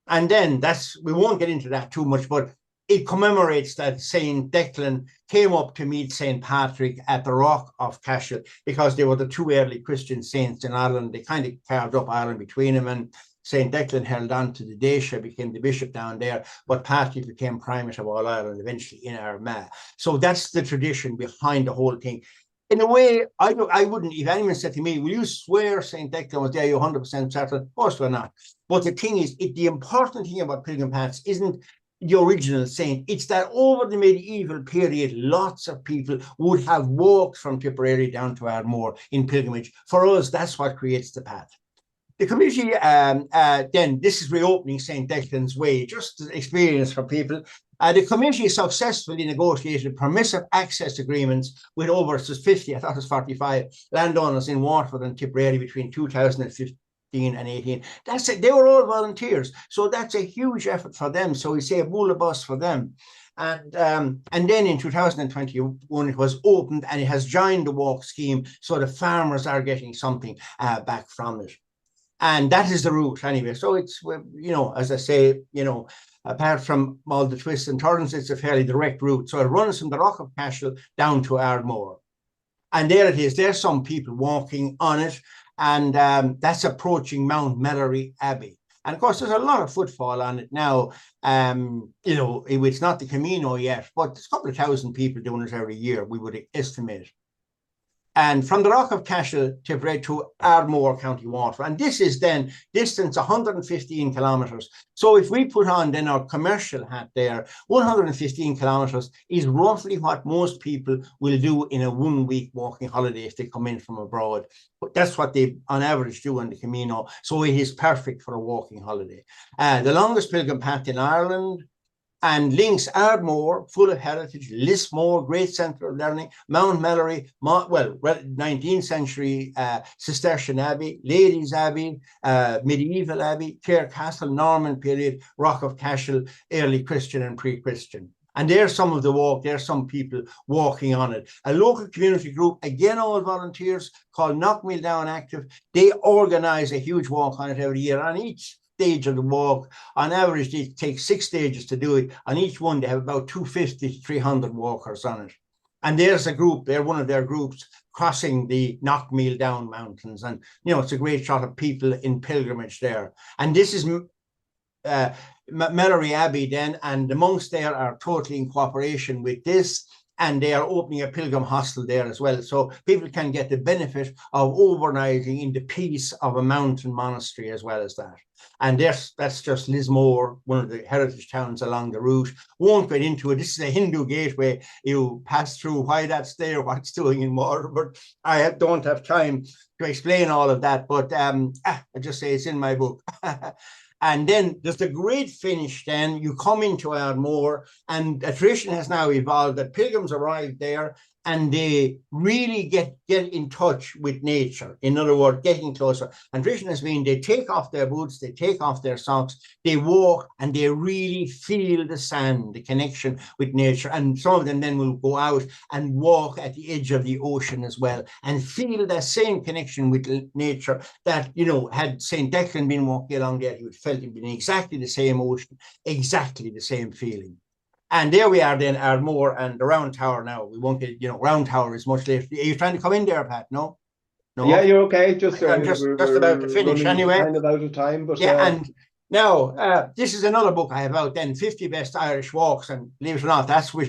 S3: And then we won't get into that too much, but it commemorates that St. Declan came up to meet St. Patrick at the Rock of Cashel because they were the two early Christian saints in Ireland. They kind of carved up Ireland between them, and St. Declan held on to the Dacia, became the bishop down there, but Patrick became primate of all Ireland eventually in Armagh. So that's the tradition behind the whole thing. In a way, I wouldn't, if anyone said to me, will you swear St. Declan was there, you're 100% certain? Of course we're not. But the thing is, the important thing about Pilgrim Paths isn't the original saint. It's that over the medieval period, lots of people would have walked from Tipperary down to Ardmore in pilgrimage. For us, that's what creates the path. The committee, then, this is reopening St. Declan's Way, just an experience for people. The committee successfully negotiated permissive access agreements with over 50, I thought it was 45, landowners in Waterford and Tipperary between 2015 and 18. That's it. They were all volunteers. So that's a huge effort for them. So we say a boule de bus for them. And then in 2021, it was opened and it has joined the walk scheme. So the farmers are getting something back from it. And that is the route anyway. So it's, you know, as I say, you know, apart from all the twists and turns, it's a fairly direct route. So it runs from the Rock of Cashel down to Ardmore. And there it is. There's some people walking on it. And that's approaching Mount Melleray Abbey. And of course, there's a lot of footfall on it now. You know, it's not the Camino yet, but there's a couple of thousand people doing it every year, we would estimate. And from the Rock of Cashel to Ardmore, County Waterford. And this is then distance 115 kilometres. So if we put on then our commercial hat there, 115 kilometres is roughly what most people will do in a 1 week walking holiday if they come in from abroad. But that's what they on average do on the Camino. So it is perfect for a walking holiday. The longest pilgrim path in Ireland, and links Ardmore, full of heritage, Lismore, great centre of learning, Mount Melleray, 19th century Cistercian Abbey, Ladies Abbey, medieval Abbey, Clare Castle, Norman period, Rock of Cashel, early Christian and pre-Christian. And there's some of the walk, there's some people walking on it. A local community group, again, all volunteers, called Knockmeal Down Active. They organise a huge walk on it every year. On each stage of the walk, on average, it takes 6 stages to do it. On each one, they have about 250 to 300 walkers on it. And there's a group, they're one of their groups crossing the Knockmeal Down Mountains. And, you know, it's a great shot of people in pilgrimage there. And this is Melleray Abbey then, and the monks there are totally in cooperation with this. And they are opening a pilgrim hostel there as well. So people can get the benefit of overnighting in the peace of a mountain monastery as well as that. And that's just Lismore, one of the heritage towns along the route. Won't get into it. This is a Hindu gateway. You pass through why that's there, what it's doing in water. But I don't have time to explain all of that. But I just say it's in my book. And then there's the great finish then. You come into Ardmore, and a tradition has now evolved that pilgrims arrive there and they really get in touch with nature. In other words, getting closer. And tradition has been they take off their boots, they take off their socks, they walk, and they really feel the sand, the connection with nature. And some of them then will go out and walk at the edge of the ocean as well and feel that same connection with nature that, you know, had St. Declan been walking along there, he would have felt it been exactly the same ocean, exactly the same feeling. And there we are then, Ardmore and the Round Tower now. We won't get, you know, Round Tower is much later. Are you trying to come in there, Pat? No? No?
S1: Yeah, you're okay.
S3: I'm just about to finish anyway.
S1: Kind of out of time, but
S3: yeah, and now this is another book I have out then, 50 Best Irish Walks, and believe it or not, that's with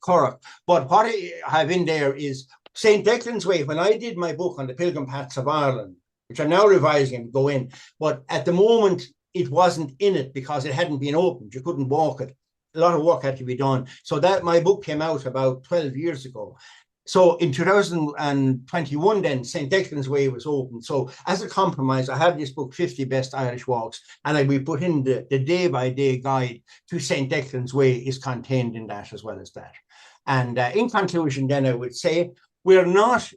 S3: Cork. But what I have in there is St. Declan's Way. When I did my book on the Pilgrim Paths of Ireland, which I'm now revising and go in, but at the moment it wasn't in it because it hadn't been opened. You couldn't walk it. A lot of work had to be done. So that my book came out about 12 years ago. So in 2021 then, St. Declan's Way was open. So as a compromise, I have this book, 50 Best Irish Walks, and we put in the day-by-day guide to St. Declan's Way is contained in that as well as that. And in conclusion then, I would say, we're not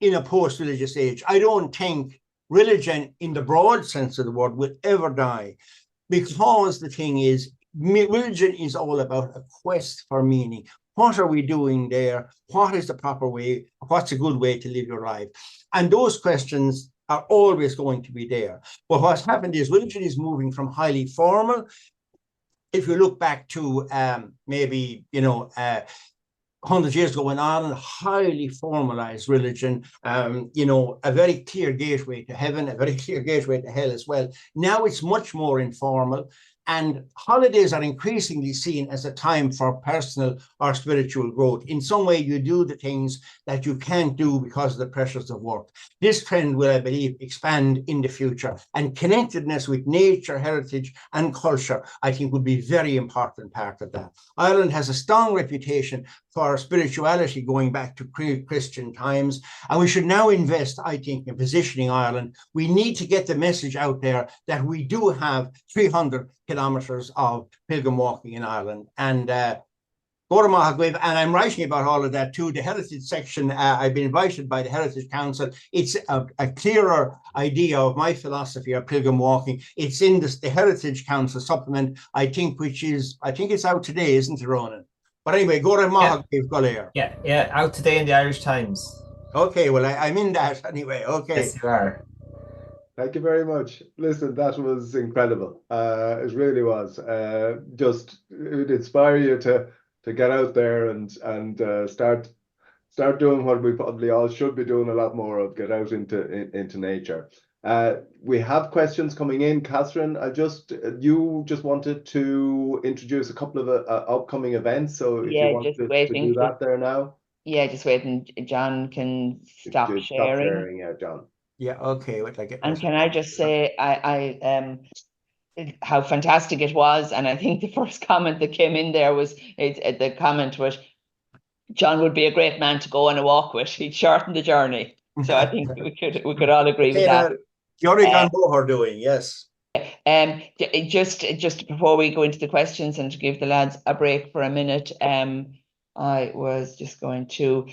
S3: in a post-religious age. I don't think religion in the broad sense of the word will ever die, because the thing is, religion is all about a quest for meaning. What are we doing there? What is the proper way? What's a good way to live your life? And those questions are always going to be there. But what's happened is religion is moving from highly formal. If you look back to maybe, 100 years ago in Ireland, highly formalized religion, a very clear gateway to heaven, a very clear gateway to hell as well. Now it's much more informal. And holidays are increasingly seen as a time for personal or spiritual growth. In some way, you do the things that you can't do because of the pressures of work. This trend will, I believe, expand in the future. And connectedness with nature, heritage, and culture, I think, would be a very important part of that. Ireland has a strong reputation for spirituality going back to pre-Christian times. And we should now invest, I think, in positioning Ireland. We need to get the message out there that we do have 300 kilometers of pilgrim walking in Ireland. And and I'm writing about all of that too. The heritage section, I've been invited by the Heritage Council. It's a clearer idea of my philosophy of pilgrim walking. It's in the Heritage Council supplement, I think it's out today, isn't it, Ronan? But anyway, go to Mahag.
S2: Yeah, out today in the Irish Times.
S3: Okay, well, I'm in that anyway. Okay.
S2: Yes, you are.
S1: Thank you very much. Listen, that was incredible. It really was. Just it would inspire you to get out there and start doing what we probably all should be doing a lot more of, get out into nature. We have questions coming in. Catherine, you just wanted to introduce a couple of upcoming events. So if you
S4: Yeah,
S1: want
S4: just
S1: to
S4: waiting
S1: do
S4: for,
S1: that there now,
S4: yeah, just waiting. John can stop
S1: stop
S4: sharing.
S1: sharing, yeah, John.
S3: Yeah, okay. Wait,
S4: And can I just say, how fantastic it was. And I think the first comment that came in there was the comment was, John would be a great man to go on a walk with. He'd shorten the journey. So I think we could all agree with that.
S3: Yuri Gan Bohar doing, yes.
S4: Just before we go into the questions and to give the lads a break for a minute, I was just going to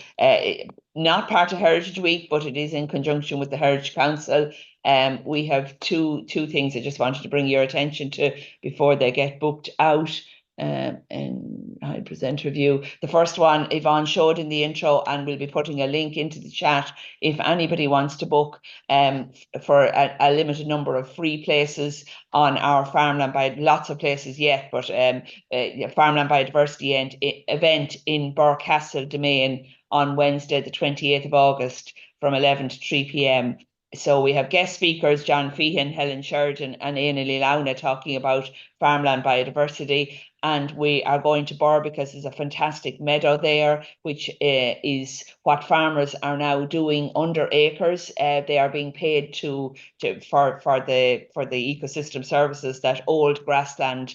S4: not part of Heritage Week, but it is in conjunction with the Heritage Council. We have two things I just wanted to bring your attention to before they get booked out. And I present review. The first one Yvonne showed in the intro, and we'll be putting a link into the chat if anybody wants to book for a limited number of free places on our Farmland by lots of places yet, but Farmland Biodiversity event in Burcastle Domain on Wednesday, the 28th of August from 11 to 3 p.m. So we have guest speakers, John Feehan, Helen Sheridan and Éanna Lilauna talking about farmland biodiversity. And we are going to Burr because there's a fantastic meadow there, which is what farmers are now doing under acres. They are being paid for the ecosystem services that old grassland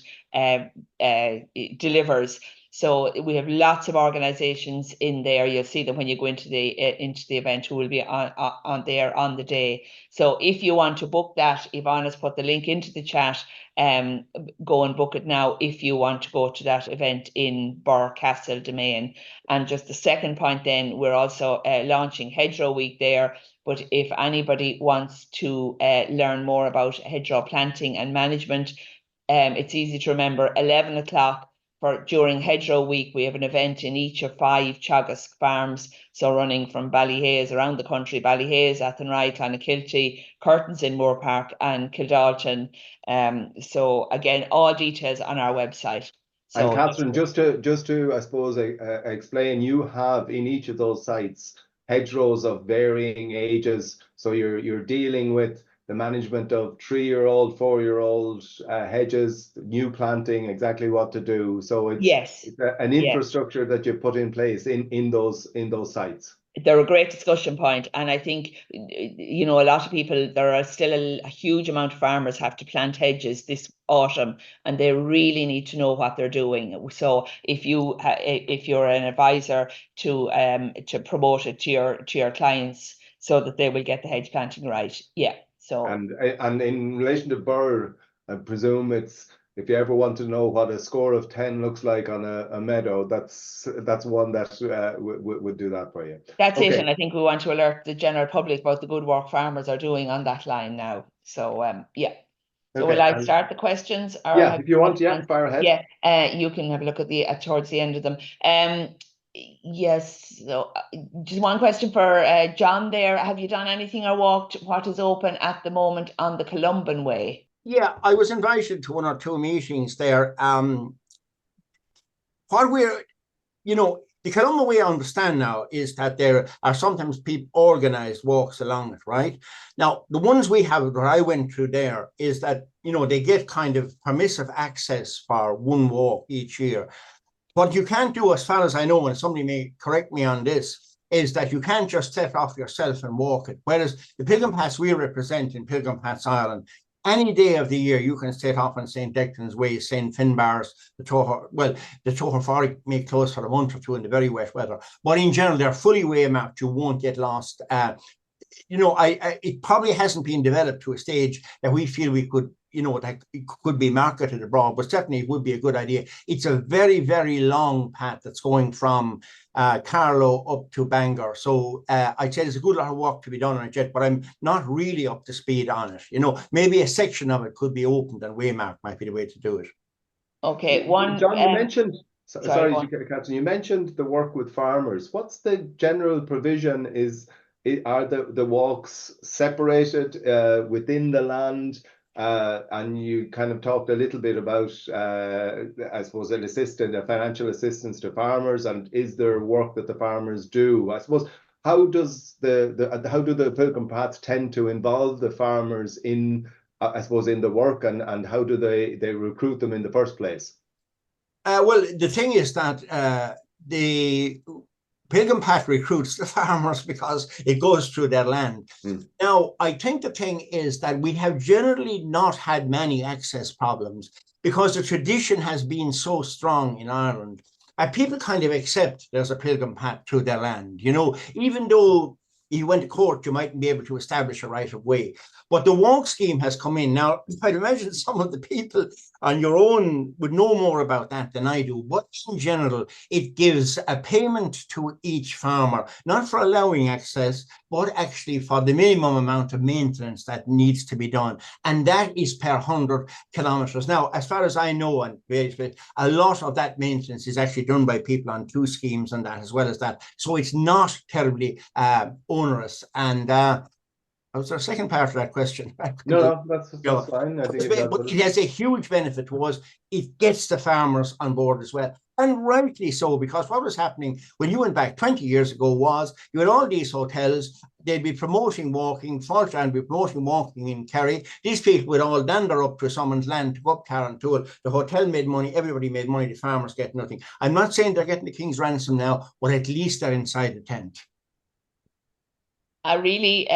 S4: delivers. So we have lots of organizations in there. You'll see them when you go into the event who will be on there on the day. So if you want to book that, Yvonne has put the link into the chat. Go and book it now if you want to go to that event in Burcastle Domain. And just the second point then, we're also launching Hedgerow Week there. But if anybody wants to learn more about hedgerow planting and management, it's easy to remember, 11 o'clock during Hedgerow Week, we have an event in each of 5 Teagasc farms. So running from Ballyhaise around the country, Ballyhaise, Athenry, Clonakilty, Curtains in Moore Park and Kildalton. So again, all details on our website. So,
S1: and Catherine, just to I suppose explain, you have in each of those sites hedgerows of varying ages. So you're dealing with the management of 3-year-old, 4-year-old hedges, new planting, exactly what to do. So it's an infrastructure that you put in place in those sites.
S4: They're a great discussion point, and I think a lot of people, there are still a huge amount of farmers have to plant hedges this autumn, and they really need to know what they're doing. So if you're an advisor to promote it to your clients so that they will get the hedge planting right. So
S1: and in relation to Burr, I presume it's, if you ever want to know what a score of 10 looks like on a meadow, that's one that would do that for you.
S4: That's it, and I think we want to alert the general public about the good work farmers are doing on that line now. So So will I start the questions? Or
S1: if you want, fire ahead.
S4: You can have a look at towards the end of them. Yes, so just one question for John there. Have you done anything or walked what is open at the moment on the Columban Way?
S3: Yeah, I was invited to 1 or 2 meetings there. What we're, the Columban Way I understand now is that there are sometimes people organized walks along it, right? Now, the ones we have that I went through there is that, they get kind of permissive access for 1 walk each year. What you can't do, as far as I know, and somebody may correct me on this, is that you can't just set off yourself and walk it. Whereas the Pilgrim Paths we represent in Pilgrim Paths Ireland, any day of the year you can set off on St. Declan's Way, St. Finbarr's, the Toher Forest may close for a month or 2 in the very wet weather. But in general, they're fully way mapped. You won't get lost. It probably hasn't been developed to a stage that we feel we could, that it could be marketed abroad, but certainly it would be a good idea. It's a very, very long path that's going from Carlow up to Bangor. So I'd say there's a good lot of work to be done on it yet, but I'm not really up to speed on it. Maybe a section of it could be opened and waymarked might be the way to do it.
S4: Okay,
S1: John, you mentioned, sorry, Catherine, you mentioned the work with farmers. What's the general provision? Is are the walks separated within the land? And you kind of talked a little bit about, I suppose, a financial assistance to farmers, and is there work that the farmers do? I suppose, how does how do the Pilgrim Paths tend to involve the farmers in, I suppose, in the work, and how do they recruit them in the first place?
S3: Well, the thing is that the Pilgrim Path recruits the farmers because it goes through their land. Now, I think the thing is that we have generally not had many access problems because the tradition has been so strong in Ireland. People kind of accept there's a Pilgrim Path through their land. You know, even though you went to court, you mightn't be able to establish a right of way. But the walk scheme has come in. Now, I'd imagine some of the people on your own would know more about that than I do. But in general, it gives a payment to each farmer, not for allowing access, but actually for the minimum amount of maintenance that needs to be done. And that is per 100 kilometers. Now, as far as I know, and a lot of that maintenance is actually done by people on 2 schemes and that, as well as that. So it's not terribly onerous. And was there a second part of that question?
S1: No, that's fine. I think
S3: it has a huge benefit to us. It gets the farmers on board as well. And rightly so, because what was happening when you went back 20 years ago was you had all these hotels, they'd be promoting walking, Falkland would be promoting walking in Kerry. These people would all dander up to someone's land to go up Carrantoul. The hotel made money, everybody made money, the farmers get nothing. I'm not saying they're getting the king's ransom now, but at least they're inside the tent.
S4: A really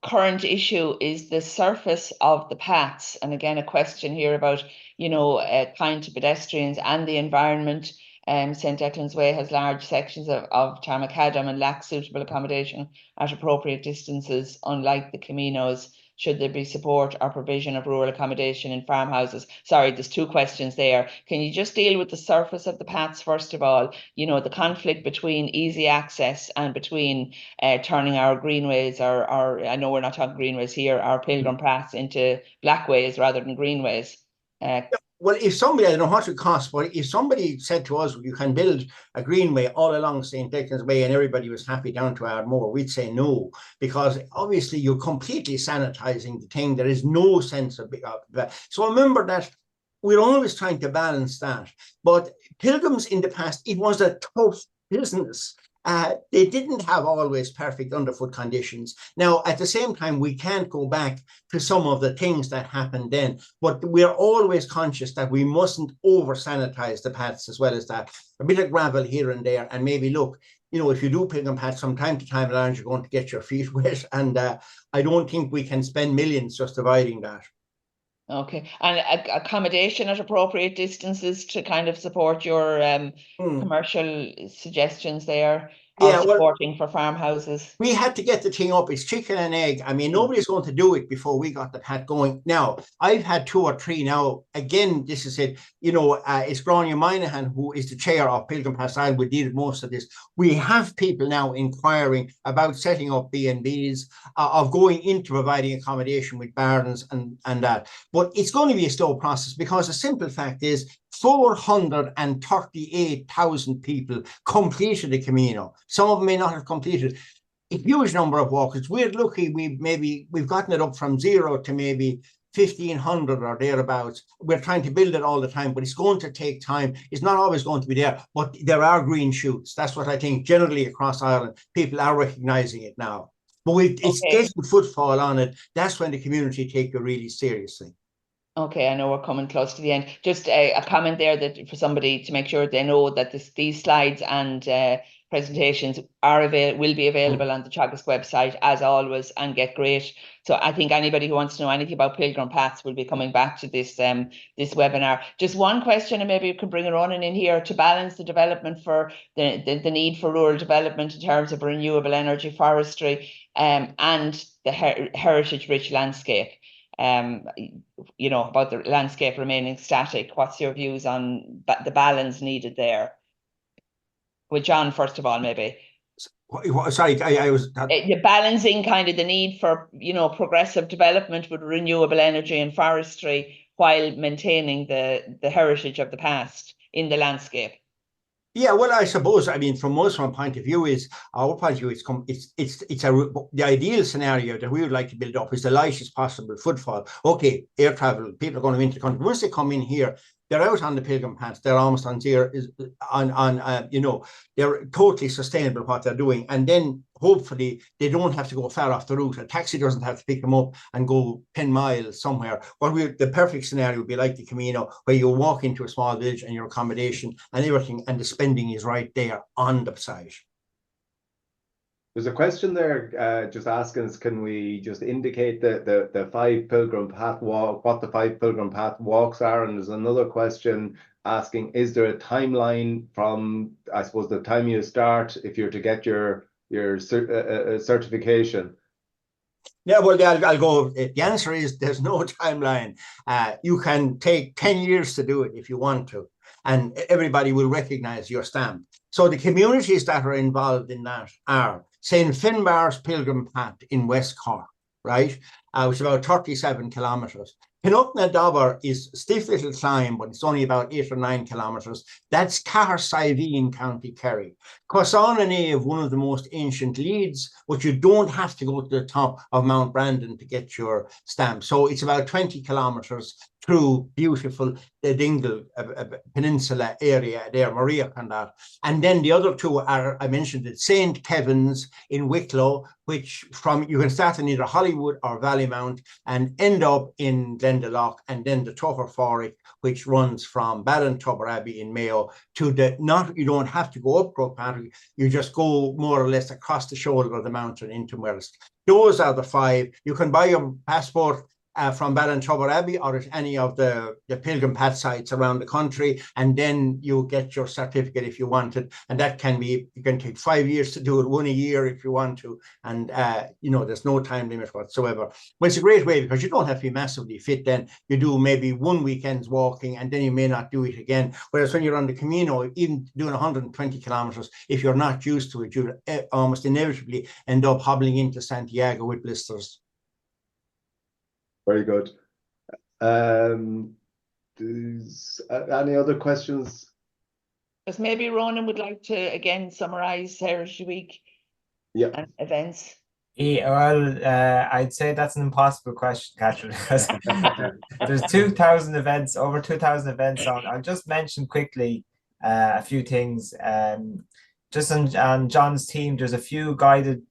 S4: current issue is the surface of the paths. And again, a question here about, kind to pedestrians and the environment. St. Declan's Way has large sections of Tarmacadam and lacks suitable accommodation at appropriate distances, unlike the Caminos. Should there be support or provision of rural accommodation in farmhouses? Sorry, there's 2 questions there. Can you just deal with the surface of the paths first of all? The conflict between easy access and between turning our greenways, or I know we're not talking greenways here, our Pilgrim Paths into blackways rather than greenways.
S3: Well, if somebody, I don't know what it costs, but if somebody said to us, you can build a greenway all along St. Declan's Way and everybody was happy down to Ardmore, we'd say no, because obviously you're completely sanitizing the thing. There is no sense of that. So remember that we're always trying to balance that. But pilgrims in the past, it was a tough business. They didn't have always perfect underfoot conditions. Now, at the same time, we can't go back to some of the things that happened then, but we're always conscious that we mustn't over-sanitize the paths as well as that. A bit of gravel here and there, and maybe look, if you do Pilgrim Paths from time to time, you're going to get your feet wet, and I don't think we can spend millions just avoiding that.
S4: Okay, and accommodation at appropriate distances to kind of support your commercial suggestions there, or supporting for farmhouses.
S3: We had to get the thing up. It's chicken and egg. I mean, nobody's going to do it before we got the path going. Now, I've had 2 or 3 now. Again, this is it. It's Grania Minahan, who is the chair of Pilgrim Paths Ireland, would deal with most of this. We have people now inquiring about setting up B&Bs, of going into providing accommodation with barns and that. But it's going to be a slow process, because the simple fact is 438,000 people completed the Camino. Some of them may not have completed. A huge number of walkers. We're lucky we've gotten it up from 0 to maybe 1,500 or thereabouts. We're trying to build it all the time, but it's going to take time. It's not always going to be there, but there are green shoots. That's what I think generally across Ireland. People are recognizing it now. But it's getting footfall on it. That's when the community take it really seriously.
S4: Okay, I know we're coming close to the end. Just a comment there that for somebody to make sure they know that these slides and presentations will be available on the Teagasc website as always, and get great. So I think anybody who wants to know anything about Pilgrim Paths will be coming back to this webinar. Just one question, and maybe you can bring Ronan in here, to balance the development for the need for rural development in terms of renewable energy, forestry, and the heritage rich landscape. About the landscape remaining static. What's your views on the balance needed there? With John, first of all, maybe.
S3: Sorry, I was...
S4: The balancing kind of the need for, progressive development with renewable energy and forestry while maintaining the heritage of the past in the landscape.
S3: Yeah, well, I suppose, I mean, from our point of view, the ideal scenario that we would like to build up is the lightest possible footfall. Okay, air travel, people are going to enter the country. Once they come in here, they're out on the Pilgrim Paths. They're almost on zero, they're totally sustainable what they're doing. And then hopefully they don't have to go far off the route. A taxi doesn't have to pick them up and go 10 miles somewhere. The perfect scenario would be like the Camino, where you walk into a small village and your accommodation and everything, and the spending is right there on the site.
S1: There's a question there just asking us, can we just indicate the 5 Pilgrim Path walk, what the 5 Pilgrim Path walks are? And there's another question asking, is there a timeline from, I suppose, the time you start, if you're to get your certification?
S3: Yeah, well, I'll go. The answer is there's no timeline. You can take 10 years to do it if you want to, and everybody will recognize your stamp. So the communities that are involved in that are St. Finbarr's Pilgrim Path in West Cork, right? Which is about 37 kilometres. Pinnock-na-Dobber is a stiff little climb, but it's only about 8 or 9 kilometres. That's Cahersivee in County Kerry. Cossauna one of the most ancient leads, but you don't have to go to the top of Mount Brandon to get your stamp. So it's about 20 kilometres through beautiful the Dingle Peninsula area there, Maria Condot. And then the other two are, I mentioned it, St. Kevin's in Wicklow, which you can start in either Hollywood or Ballymount and end up in Glendalough, and then the Tuathail Forest, which runs from Ballintubber Abbey in Mayo to you don't have to go up Croke Patrick, you just go more or less across the shoulder of the mountain into Mersk. Those are the 5. You can buy your passport from Ballintubber Abbey or at any of the Pilgrim Path sites around the country, and then you get your certificate if you want it. And that you can take 5 years to do it, 1 a year if you want to. And, there's no time limit whatsoever. But it's a great way because you don't have to be massively fit then. You do maybe 1 weekend's walking and then you may not do it again. Whereas when you're on the Camino, even doing 120 kilometers, if you're not used to it, you'll almost inevitably end up hobbling into Santiago with blisters.
S1: Very good. Any other questions?
S4: Because maybe Ronan would like to again summarize Heritage Week and events.
S2: Yeah, well, I'd say that's an impossible question, Catherine, because there's 2,000 events, over 2,000 events on. I'll just mention quickly a few things. Just on John's team, there's a few guided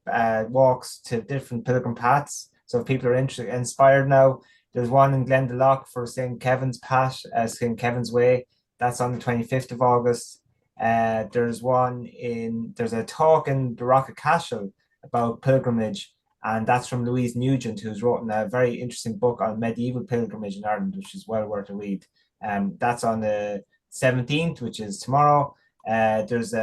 S2: walks to different pilgrim paths. So if people are inspired now, there's one in Glendalough for St. Kevin's Path, St. Kevin's Way. That's on the 25th of August. There's a talk in the Rock of Cashel about pilgrimage, and that's from Louise Nugent, who's written a very interesting book on medieval pilgrimage in Ireland, which is well worth a read. That's on the 17th, which is tomorrow. There's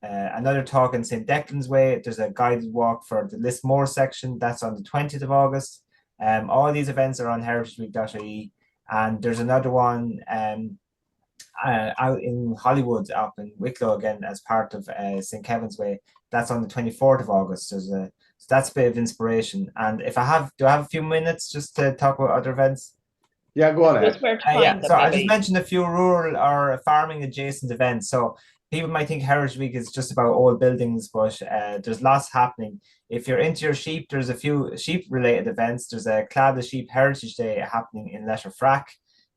S2: another talk in St. Declan's Way. There's a guided walk for the Lismore section. That's on the 20th of August. All these events are on heritageweek.ie. And there's another one out in Hollywood, up in Wicklow again, as part of St. Kevin's Way. That's on the 24th of August. So that's a bit of inspiration. And do I have a few minutes just to talk about other events?
S1: Yeah, go on ahead.
S2: So I just mentioned a few rural or farming adjacent events. So people might think Heritage Week is just about old buildings, but there's lots happening. If you're into your sheep, there's a few sheep-related events. There's a Clad the Sheep Heritage Day happening in Letterfrack.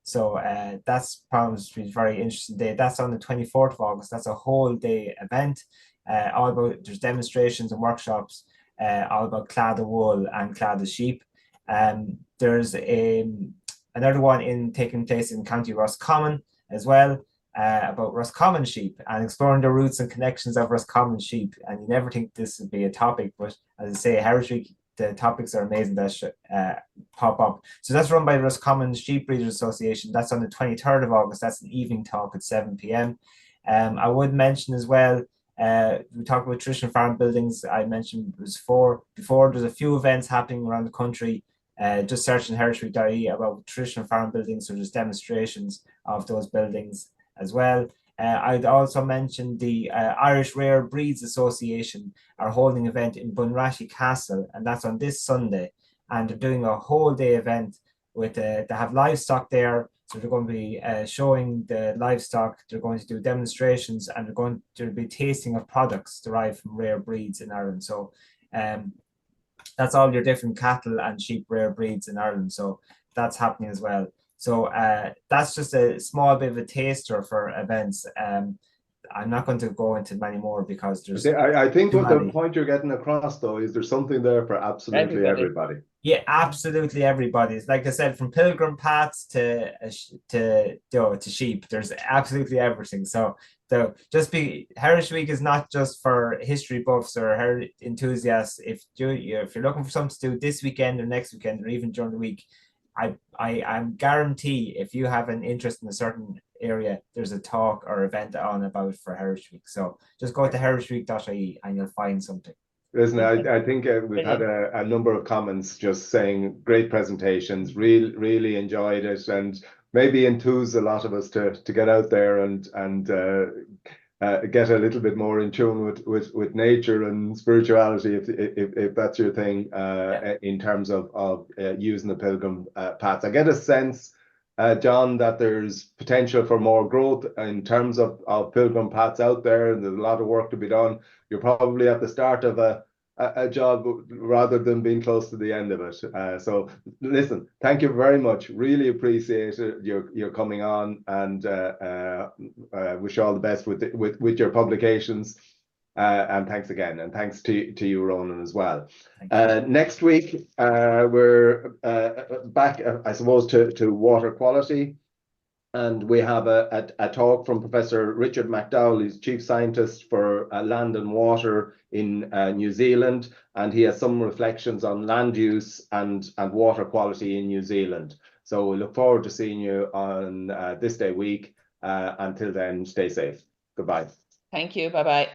S2: So that's promised to be a very interesting day. That's on the 24th of August. That's a whole day event. There's demonstrations and workshops all about Clad the Wool and Clad the Sheep. There's another one taking place in County Roscommon as well, about Roscommon sheep and exploring the roots and connections of Roscommon sheep. And you never think this would be a topic, but as I say, Heritage Week, the topics are amazing that pop up. So that's run by the Roscommon Sheep Breeders Association. That's on the 23rd of August. That's an evening talk at 7 p.m. I would mention as well, we talked about traditional farm buildings. I mentioned before, there's a few events happening around the country. Just searching heritageweek.ie about traditional farm buildings, so there's demonstrations of those buildings as well. I'd also mention the Irish Rare Breeds Association are holding an event in Bunratty Castle, and that's on this Sunday. And they're doing a whole day event with they have livestock there, So they're going to be showing the livestock, they're going to do demonstrations, and they're going to be tasting of products derived from rare breeds in Ireland. So that's all your different cattle and sheep rare breeds in Ireland. So that's happening as well. So that's just a small bit of a taster for events. I'm not going to go into many more because there's.
S1: I think
S2: too
S1: what the
S2: many.
S1: point you're getting across, though, is there's something there for absolutely everybody.
S2: Yeah, absolutely everybody. Like I said, from Pilgrim Paths to sheep, there's absolutely everything. So Heritage Week is not just for history buffs or heritage enthusiasts. If you're looking for something to do this weekend or next weekend or even during the week, I guarantee if you have an interest in a certain area, there's a talk or event on about for Heritage Week. So just go to heritageweek.ie and you'll find something.
S1: Listen, I think we've had a number of comments just saying great presentations, really enjoyed it, and maybe enthuse a lot of us to get out there and get a little bit more in tune with nature and spirituality, if that's your thing, in terms of using the Pilgrim Paths. I get a sense, John, that there's potential for more growth in terms of Pilgrim Paths out there, and there's a lot of work to be done. You're probably at the start of a job rather than being close to the end of it. So listen, thank you very much. Really appreciate it, your coming on, and wish you all the best with your publications. And thanks again, and thanks to you, Ronan, as well. Next week, we're back, I suppose, to water quality. And we have a talk from Professor Richard McDowell. He's Chief Scientist for Land and Water in New Zealand, and he has some reflections on land use and water quality in New Zealand. So we look forward to seeing you on this day week. Until then, stay safe. Goodbye.
S4: Thank you. Bye-bye.